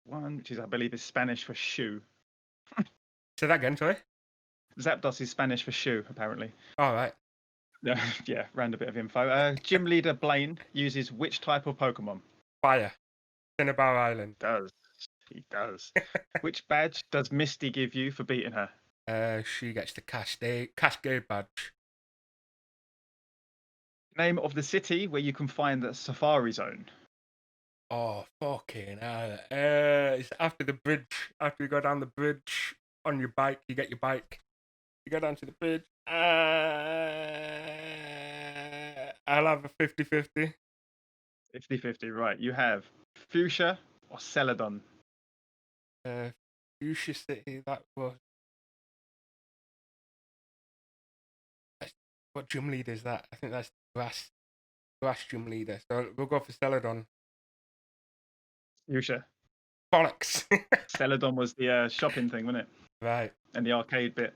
One, which is, I believe, is Spanish for shoe. Say that again, sorry. Zapdos is Spanish for shoe, apparently. All right. Yeah, random bit of info. Gym leader Blaine uses which type of Pokemon? Fire. Cinnabar Island. He does. Which badge does Misty give you for beating her? She gets the Cascade badge. Name of the city where you can find the Safari Zone. Oh, fucking hell. It's after the bridge. After you go down the bridge on your bike, you get your bike. You go down to the bridge. I'll have a 50-50. 50-50, right. You have Fuchsia or Celadon. Fuchsia City, that was. What gym leader is that? I think that's grass gym leader. So we'll go for Celadon. Fuchsia. Bollocks. Celadon was the shopping thing, wasn't it? Right. And the arcade bit.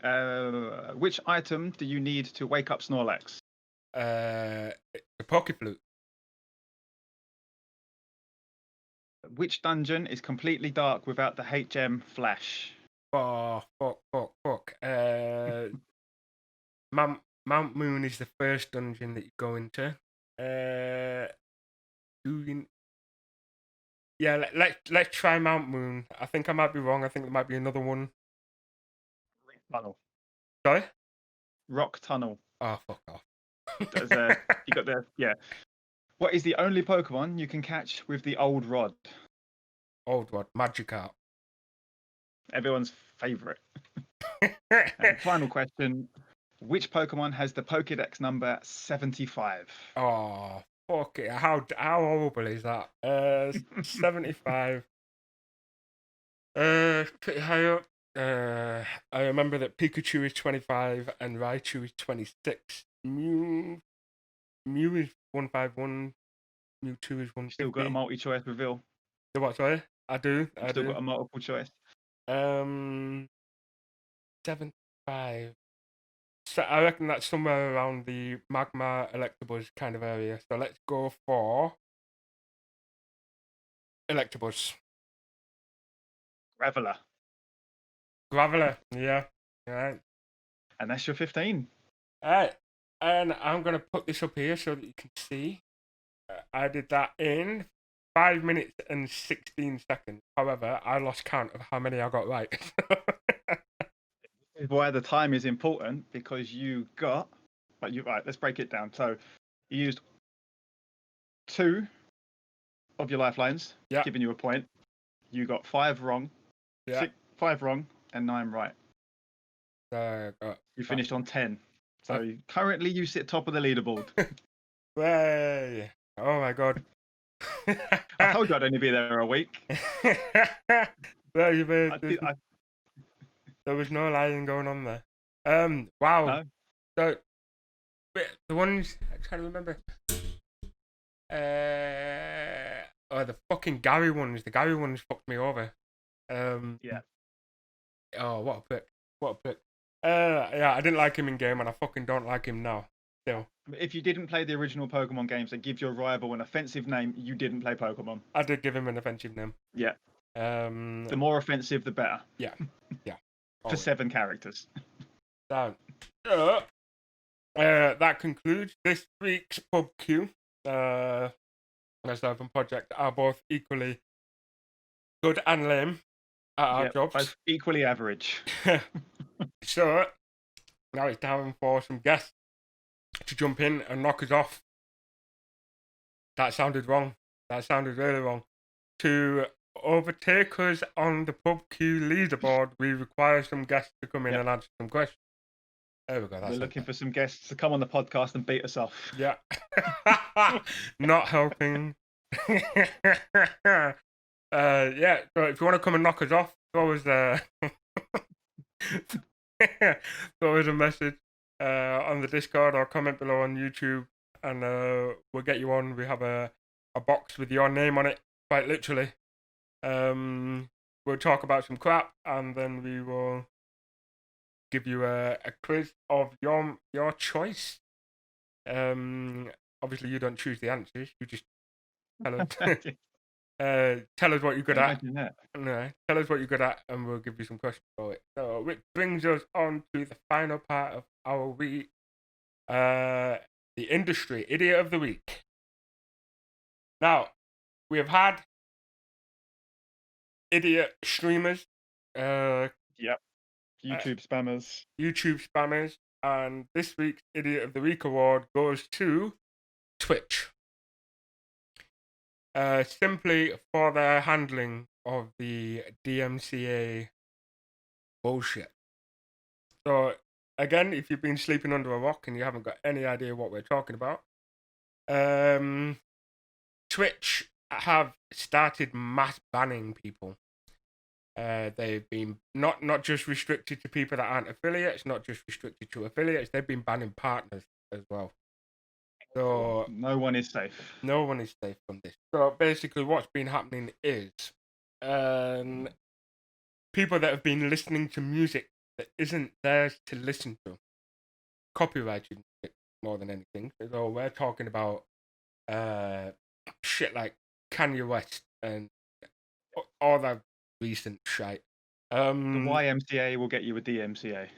Which item do you need to wake up Snorlax? The Poke Flute. Which dungeon is completely dark without the HM flash? Oh, fuck. Mount Moon is the first dungeon that you go into. Yeah, let's try Mount Moon. I think I might be wrong. I think there might be another one. Tunnel. Sorry? Rock Tunnel. Oh, fuck off. You got the yeah. What is the only Pokemon you can catch with the old rod? Old Rod, Magikarp. Everyone's favorite. And final question: which Pokemon has the Pokédex number 75? Oh, fuck it. How horrible is that? 75. Pretty high up. I remember that Pikachu is 25 and Raichu is 26. Mew is 151. Mewtwo is 150. Still got a multi-choice reveal. The what, sorry? I do. Still got a multiple choice. 75. So I reckon that's somewhere around the Magma Electabuzz kind of area. So let's go for Electabuzz. Graveler, yeah. Right. And that's your 15. Alright. And I'm going to put this up here so that you can see. I did that in 5 minutes and 16 seconds. However, I lost count of how many I got right. This is why the time is important, because you got. Right, let's break it down. So you used 2 of your lifelines, giving you a point. You got 5 wrong. 5 wrong and 9 right. You finished on 10. So currently you sit top of the leaderboard. Way! Oh my god. I told you I'd only be there a week. There was no lying going on there. Wow. No? So the ones I'm trying to remember. The fucking Gary ones. The Gary ones fucked me over. Yeah. Oh, what a prick. Yeah, I didn't like him in game, and I fucking don't like him now. Still. If you didn't play the original Pokemon games that give your rival an offensive name, you didn't play Pokemon. I did give him an offensive name. Yeah. The more offensive, the better. Yeah. For 7 characters. Down. That concludes this week's Pub Q. Myself and Project are both equally good and lame at our jobs. Both equally average. So, now it's time for some guests to jump in and knock us off. That sounded wrong. That sounded really wrong. To overtake us on the Pub Q leaderboard, we require some guests to come in and answer some questions. There we go. We're looking for some guests to come on the podcast and beat us off. Yeah. Not helping. Yeah, so if you want to come and knock us off, throw us a message on the Discord or comment below on YouTube, and we'll get you on. We have a box with your name on it, quite literally. We'll talk about some crap, and then we will give you a quiz of your choice. Obviously, you don't choose the answers. You just tell us. Tell us what you're good at. No, tell us what you're good at, and we'll give you some questions for it. So, which brings us on to the final part of our week. The industry idiot of the week. Now, we have had idiot streamers. Yep. YouTube spammers. YouTube spammers. And this week's Idiot of the Week award goes to Twitch. Simply for their handling of the DMCA bullshit. So, again, if you've been sleeping under a rock and you haven't got any idea what we're talking about, Twitch have started mass banning people. They've been not just restricted to people that aren't affiliates, not just restricted to affiliates, they've been banning partners as well. So no one is safe. No one is safe from this. So basically what's been happening is people that have been listening to music that isn't theirs to listen to, copyrighted music more than anything. So we're talking about shit like Kanye West and all that recent shit. The YMCA will get you a DMCA.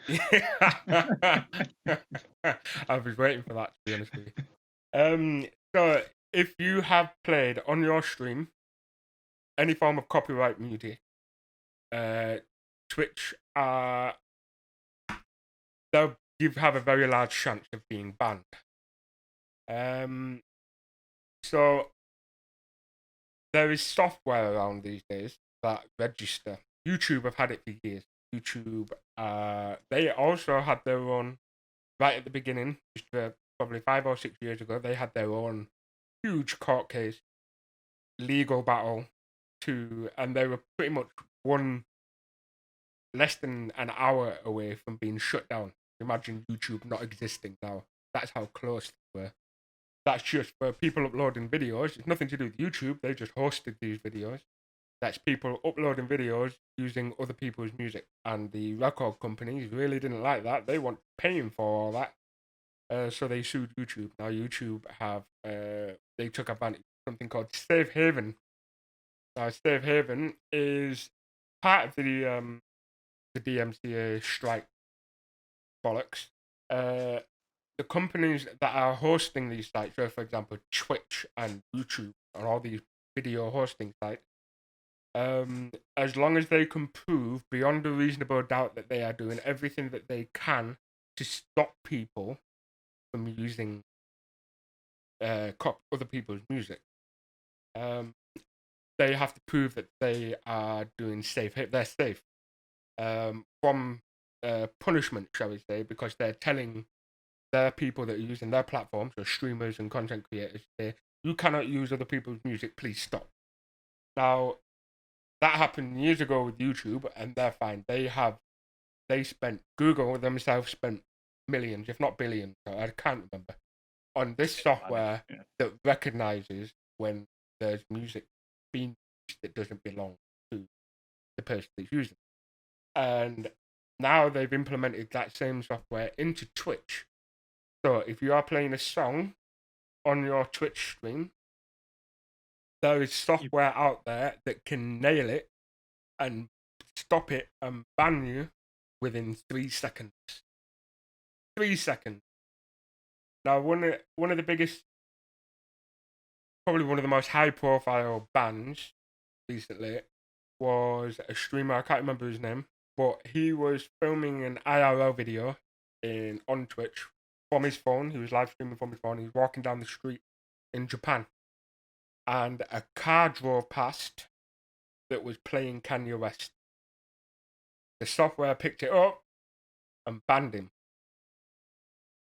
I was waiting for that, to be honest with you. So if you have played on your stream any form of copyright music, Twitch, you have a very large chance of being banned. So there is software around these days that register. YouTube have had it for years. YouTube, they also had their own, right at the beginning, just probably 5 or 6 years ago, they had their own huge court case, legal battle, and they were pretty much less than an hour away from being shut down. Imagine YouTube not existing now. That's how close they were. That's just for people uploading videos. It's nothing to do with YouTube. They just hosted these videos. That's people uploading videos using other people's music. And the record companies really didn't like that. They want paying for all that. So they sued YouTube. Now YouTube have, they took advantage of something called Safe Haven. Now Safe Haven is part of the DMCA strike bollocks. The companies that are hosting these sites, so for example, Twitch and YouTube and all these video hosting sites, as long as they can prove beyond a reasonable doubt that they are doing everything that they can to stop people from using other people's music, they have to prove that they are doing safe. They're safe from punishment, shall we say, because they're telling their people that are using their platforms, so streamers and content creators, say, you cannot use other people's music, please stop. Now, that happened years ago with YouTube, and they're fine. Google themselves spent millions, if not billions, I can't remember, on this software that recognizes when there's music being used that doesn't belong to the person that's using it. And now they've implemented that same software into Twitch. So if you are playing a song on your Twitch stream, there is software out there that can nail it and stop it and ban you within 3 seconds. 3 seconds. Now, one of the biggest, probably one of the most high-profile bans recently was a streamer. I can't remember his name, but he was filming an IRL video on Twitch from his phone. He was live streaming from his phone. He was walking down the street in Japan, and a car drove past that was playing Kanye West. The software picked it up and banned him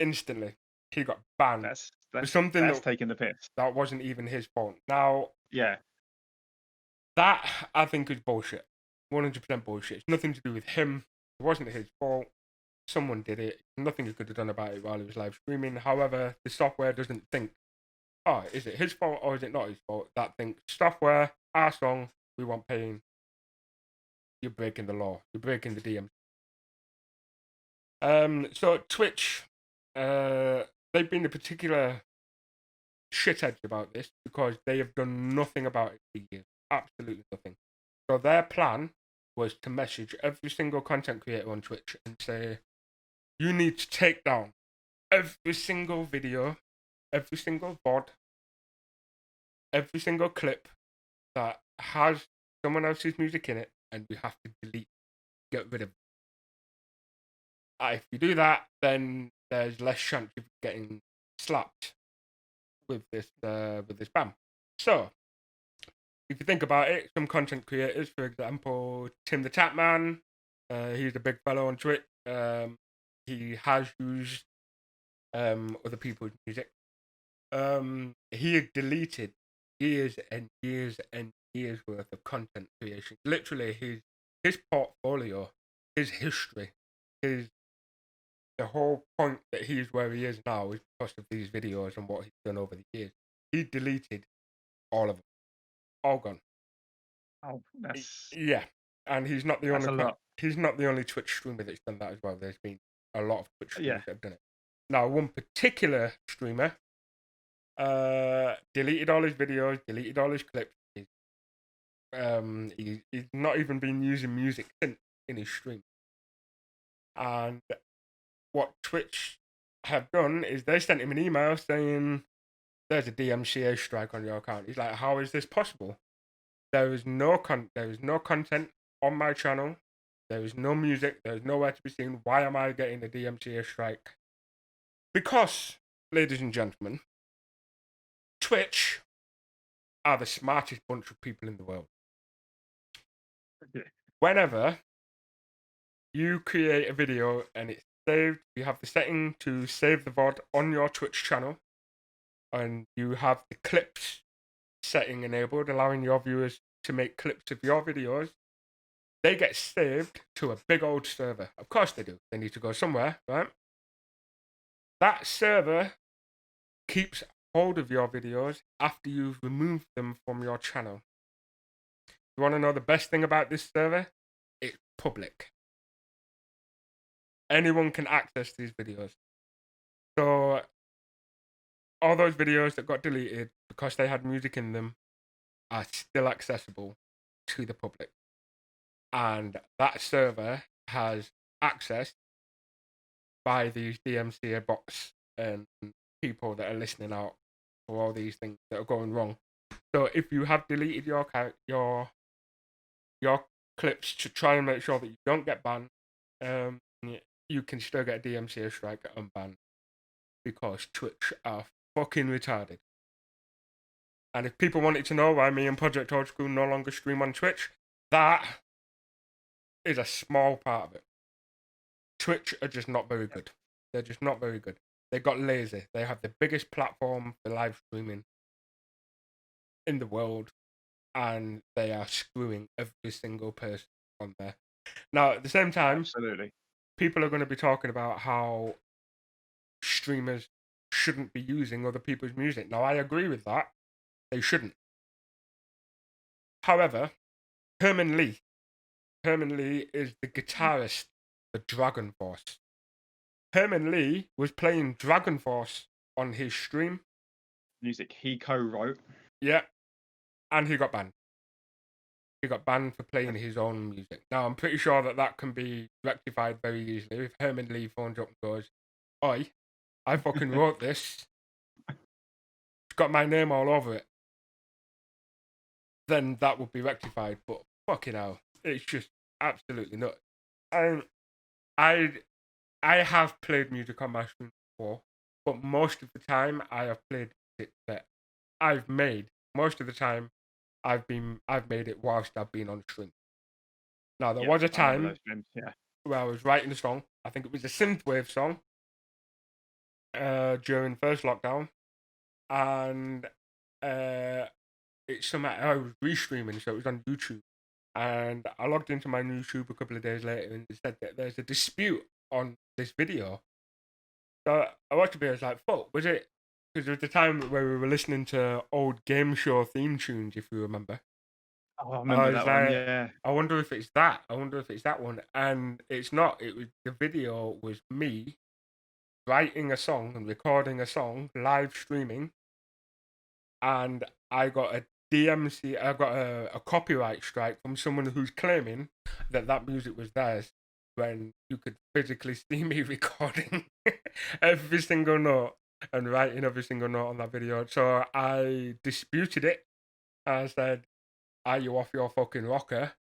instantly. He got banned. That's something that's taking the piss. That wasn't even his fault. Now, yeah, that I think is bullshit. 100% bullshit. It's nothing to do with him. It wasn't his fault. Someone did it. Nothing he could have done about it while he was live streaming. However, the software doesn't think, oh, is it his fault or is it not his fault? That thinks, software, our song, we want paying. You're breaking the law. You're breaking the DM. So Twitch, they've been a particular shitheads about this because they have done nothing about it for years. Absolutely nothing. So their plan was to message every single content creator on Twitch and say, you need to take down every single video, every single VOD, every single clip that has someone else's music in it, and we have to delete, get rid of it. If you do that, then there's less chance of getting slapped with this ban. So if you think about it, some content creators, for example, Tim the Tatman, he's a big fellow on Twitch. He has used other people's music. He had deleted years and years and years worth of content creation. Literally, his portfolio, his history, the whole point that he's where he is now is because of these videos and what he's done over the years. He deleted all of them, all gone. Oh, that's Yeah, and he's not the a only lot. he's not the only Twitch streamer that's done that as well. There's been a lot of Twitch Yeah. streamers that have done it. Now, one particular streamer deleted all his videos, deleted all his clips. He's not even been using music in his stream. And what Twitch have done is they sent him an email saying there's a DMCA strike on your account. He's like, how is this possible? There is no content on my channel. There is no music. There's nowhere to be seen. Why am I getting a DMCA strike? Because, ladies and gentlemen, Twitch are the smartest bunch of people in the world. Yeah. Whenever you create a video and it's saved, you have the setting to save the VOD on your Twitch channel, and you have the clips setting enabled, allowing your viewers to make clips of your videos. They get saved to a big old server. Of course they do. They need to go somewhere, right? That server keeps hold of your videos after you've removed them from your channel. You want to know the best thing about this server? It's public. Anyone can access these videos. So all those videos that got deleted because they had music in them are still accessible to the public. And that server has access by these DMCA bots and people that are listening out for all these things that are going wrong. So if you have deleted your clips to try and make sure that you don't get banned, you can still get a DMCA strike unbanned because Twitch are fucking retarded. And if people wanted to know why me and Project Old School no longer stream on Twitch, that is a small part of it. Twitch are just not very good. They're just not very good. They got lazy. They have the biggest platform for live streaming in the world, and they are screwing every single person on there. Now, at the same time, Absolutely. people are going to be talking about how streamers shouldn't be using other people's music. Now, I agree with that. They shouldn't. However, Herman Lee is the guitarist for Dragon Force. Herman Lee was playing Dragon Force on his stream. Music he co-wrote. Yeah, and he got banned. He got banned for playing his own music. Now, I'm pretty sure that can be rectified very easily. If Herman Lee phones up and goes, "Oi, I fucking wrote this. It's got my name all over it," then that would be rectified. But fucking hell, it's just absolutely nuts. I have played music on my stream before, but most of the time I have played music that I've made. Most of the time I've made it whilst I've been on stream. Now there was a time where I was writing a song. I think it was a synthwave song during first lockdown, and it's something I was restreaming, so it was on YouTube. And I logged into my YouTube a couple of days later, and it said that there's a dispute on this video. So I watched the video. I was like, "Fuck, was it?" Because there was the time where we were listening to old game show theme tunes, if you remember. Oh, I remember that one. Yeah. I wonder if it's that. I wonder if it's that one. And it's not. It was the video was me writing a song and recording a song, live streaming, and I got a DMC. I got a copyright strike from someone who's claiming that music was theirs when you could physically see me recording every single note and writing every single note on that video. So I disputed it. I said, "Are you off your fucking rocker?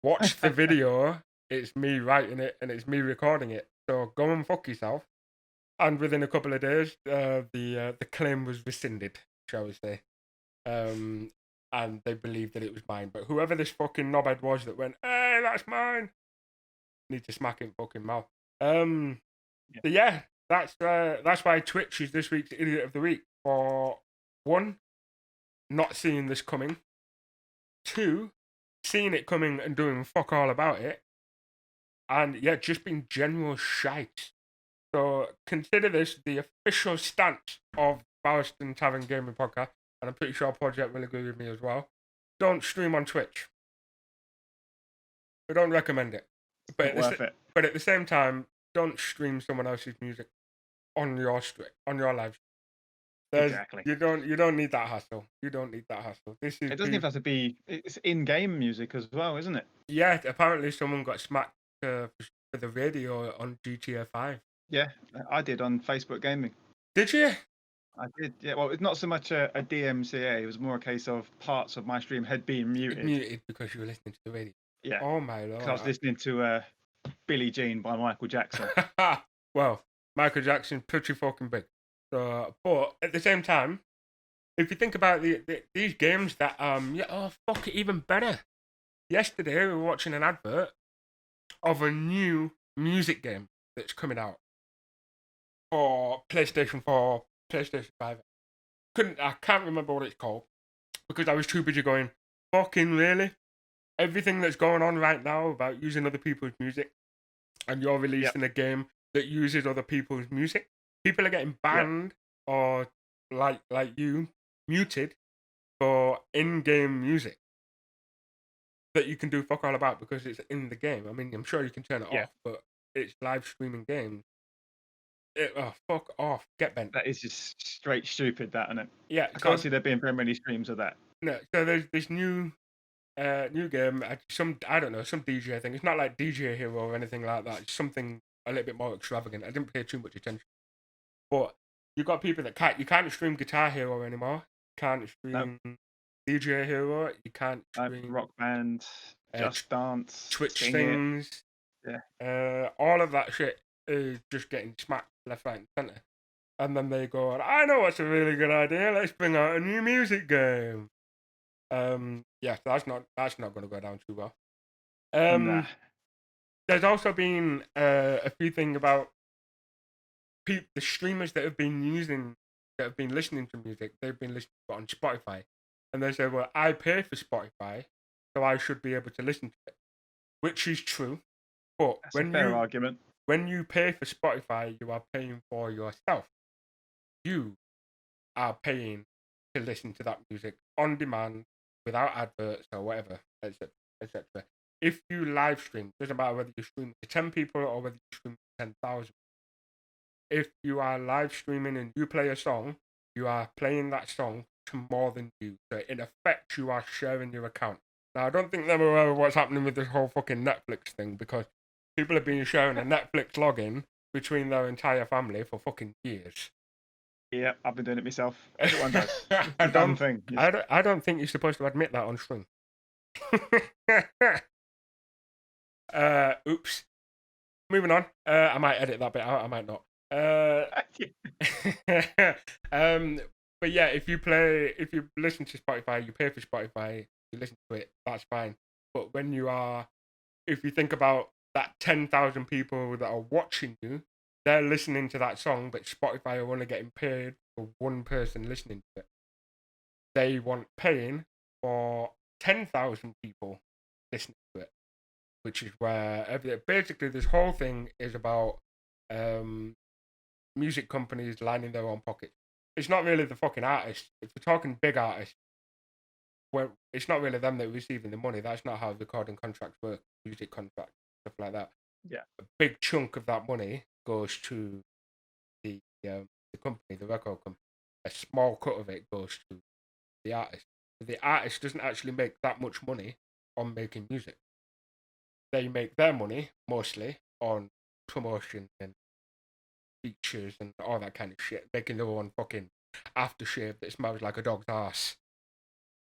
Watch the video. It's me writing it and it's me recording it. So go and fuck yourself. And within a couple of days, the claim was rescinded, shall we say. And they believed that it was mine. But whoever this fucking knobhead was that went, hey, that's mine, need to smack him fucking mouth. So yeah, that's why Twitch is this week's Idiot of the Week. For one, not seeing this coming. Two, seeing it coming and doing fuck all about it. And yeah, just being general shite. So consider this the official stance of Bowerstone Tavern Gaming Podcast, and I'm pretty sure Project will agree with me as well. Don't stream on Twitch. We don't recommend it. Not worth it. But at the same time, don't stream someone else's music on your live stream. Exactly. You don't need that hassle. You don't need that hassle. It doesn't even have to be. It's in-game music as well, isn't it? Yeah. Apparently, someone got smacked for the radio on GTA 5. Yeah, I did on Facebook Gaming. Did you? I did. Yeah. Well, it's not so much a DMCA. It was more a case of parts of my stream had been muted. Muted because you were listening to the radio. Yeah. Oh my lord. Because I was listening to Billie Jean by Michael Jackson. Well, Michael Jackson, pretty fucking big. So, but at the same time, if you think about these games that fuck it, even better. Yesterday we were watching an advert of a new music game that's coming out for PlayStation 4, PlayStation 5. I can't remember what it's called because I was too busy going, fucking really? Everything that's going on right now about using other people's music, and you're releasing a game that uses other people's music. People are getting banned or like you muted for in-game music that you can do fuck all about because it's in the game. I mean, I'm sure you can turn it off, but it's live streaming games. Fuck off, get bent. That is just straight stupid, that, isn't it? Yeah, I can't see there being very many streams of that. No, so there's this new game. Some DJ thing. It's not like DJ Hero or anything like that. It's something a little bit more extravagant. I didn't pay too much attention, but you got people that you can't stream Guitar Hero anymore. You can't stream DJ Hero. You can't stream Rock Band, Just Dance, Twitch things. Yeah. All of that shit is just getting smacked left, right, and center. And then they go, I know what's a really good idea. Let's bring out a new music game. Yeah, that's not going to go down too well. Nah. There's also been a few things about the streamers that have been listening to music. They've been listening to it on Spotify, and they say, well, I pay for Spotify, so I should be able to listen to it, which is true. But that's a fair argument. When you pay for Spotify, you are paying for yourself. You are paying to listen to that music on demand without adverts or whatever, etc., etc. If you live stream, doesn't matter whether you stream to 10 people or whether you stream to 10,000. If you are live streaming and you play a song, you are playing that song to more than you. So in effect, you are sharing your account. Now, I don't think they're aware of what's happening with this whole fucking Netflix thing because people have been sharing a Netflix login between their entire family for fucking years. Yeah, I've been doing it myself. Everyone does. I don't think you're supposed to admit that on stream. Oops. Moving on. I might edit that bit out. I might not. But yeah, if you listen to Spotify, you pay for Spotify, you listen to it, that's fine. But if you think about that 10,000 people that are watching you, they're listening to that song, but Spotify are only getting paid for one person listening to it. They want paying for 10,000 people listening to it, which is where basically this whole thing is about music companies lining their own pockets. It's not really the fucking artists. If we're talking big artists, well, it's not really them that are receiving the money. That's not how recording contracts work, music contracts, stuff like that. Yeah. A big chunk of that money goes to the company, the record company. A small cut of it goes to the artist. The artist doesn't actually make that much money on making music. They make their money mostly on promotion and features and all that kind of shit. Making their own fucking aftershave that smells like a dog's ass.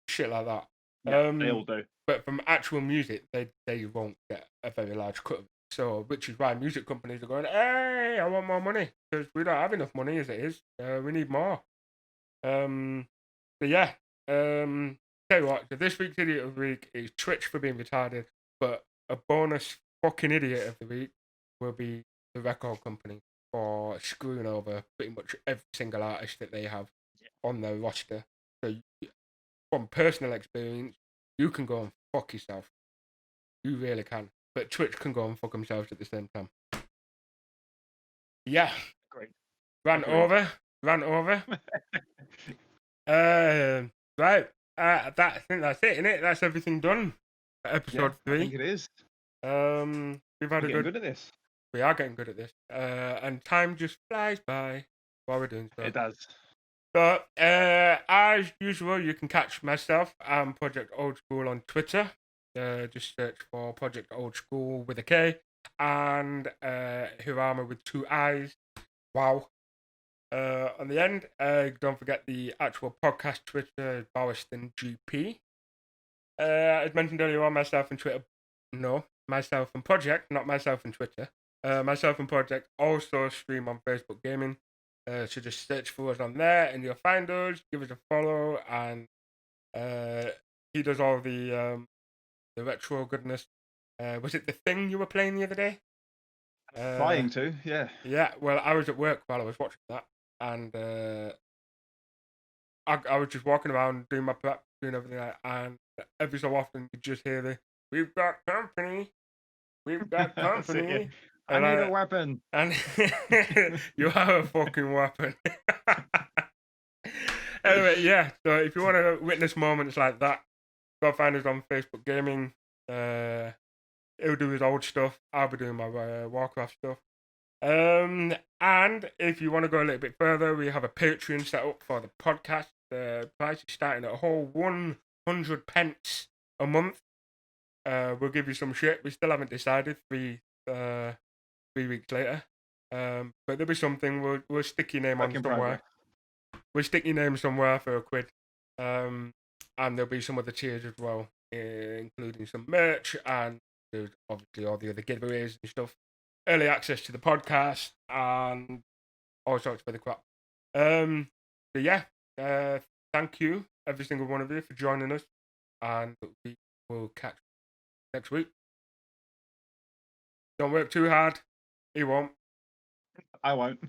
Shit like that. Yeah, they all do. But from actual music, they won't get a very large cut of it. So, which is why music companies are going, hey, I want more money because we don't have enough money as it is. We need more. But yeah, tell you what, so this week's idiot of the week is Twitch for being retarded, but a bonus fucking idiot of the week will be the record company for screwing over pretty much every single artist that they have on their roster. So, from personal experience, you can go and fuck yourself. You really can. But Twitch can go and fuck themselves at the same time. Yeah. Great. Rant over. Right. I think that's it, innit? That's everything done. Episode 3. I think it is. We've had We're getting good at this. We are getting good at this. And time just flies by while we're doing so. It does. So, as usual, you can catch myself and Project Old School on Twitter. Just search for Project Old School with a K and Hirama with 2 I's. Wow. On the end, don't forget the actual podcast Twitter, Bowerstone GP. As mentioned earlier on, myself and Twitter. No, myself and Project, not myself and Twitter. Myself and Project also stream on Facebook Gaming. So just search for us on there and you'll find us. Give us a follow, and he does all the retro goodness. Was it The Thing you were playing the other day? Trying to, yeah. Yeah, well, I was at work while I was watching that, and I was just walking around doing my prep, doing everything, and every so often you just hear the "We've got company, we've got company." I need a weapon. And you have a fucking weapon. Anyway, yeah. So if you want to witness moments like that, go find us on Facebook Gaming. He'll do his old stuff. I'll be doing my Warcraft stuff. And if you want to go a little bit further, we have a Patreon set up for the podcast. The price is starting at a whole 100 pence a month. We'll give you some shit. We still haven't decided. 3 weeks later. But there'll be something. We'll stick your name on somewhere. We'll stick your name somewhere for £1. And there'll be some other tiers as well, including some merch, and there's obviously all the other giveaways and stuff. Early access to the podcast and all sorts of other crap. But yeah, thank you, every single one of you, for joining us, and we will catch you next week. Don't work too hard. He won't. I won't.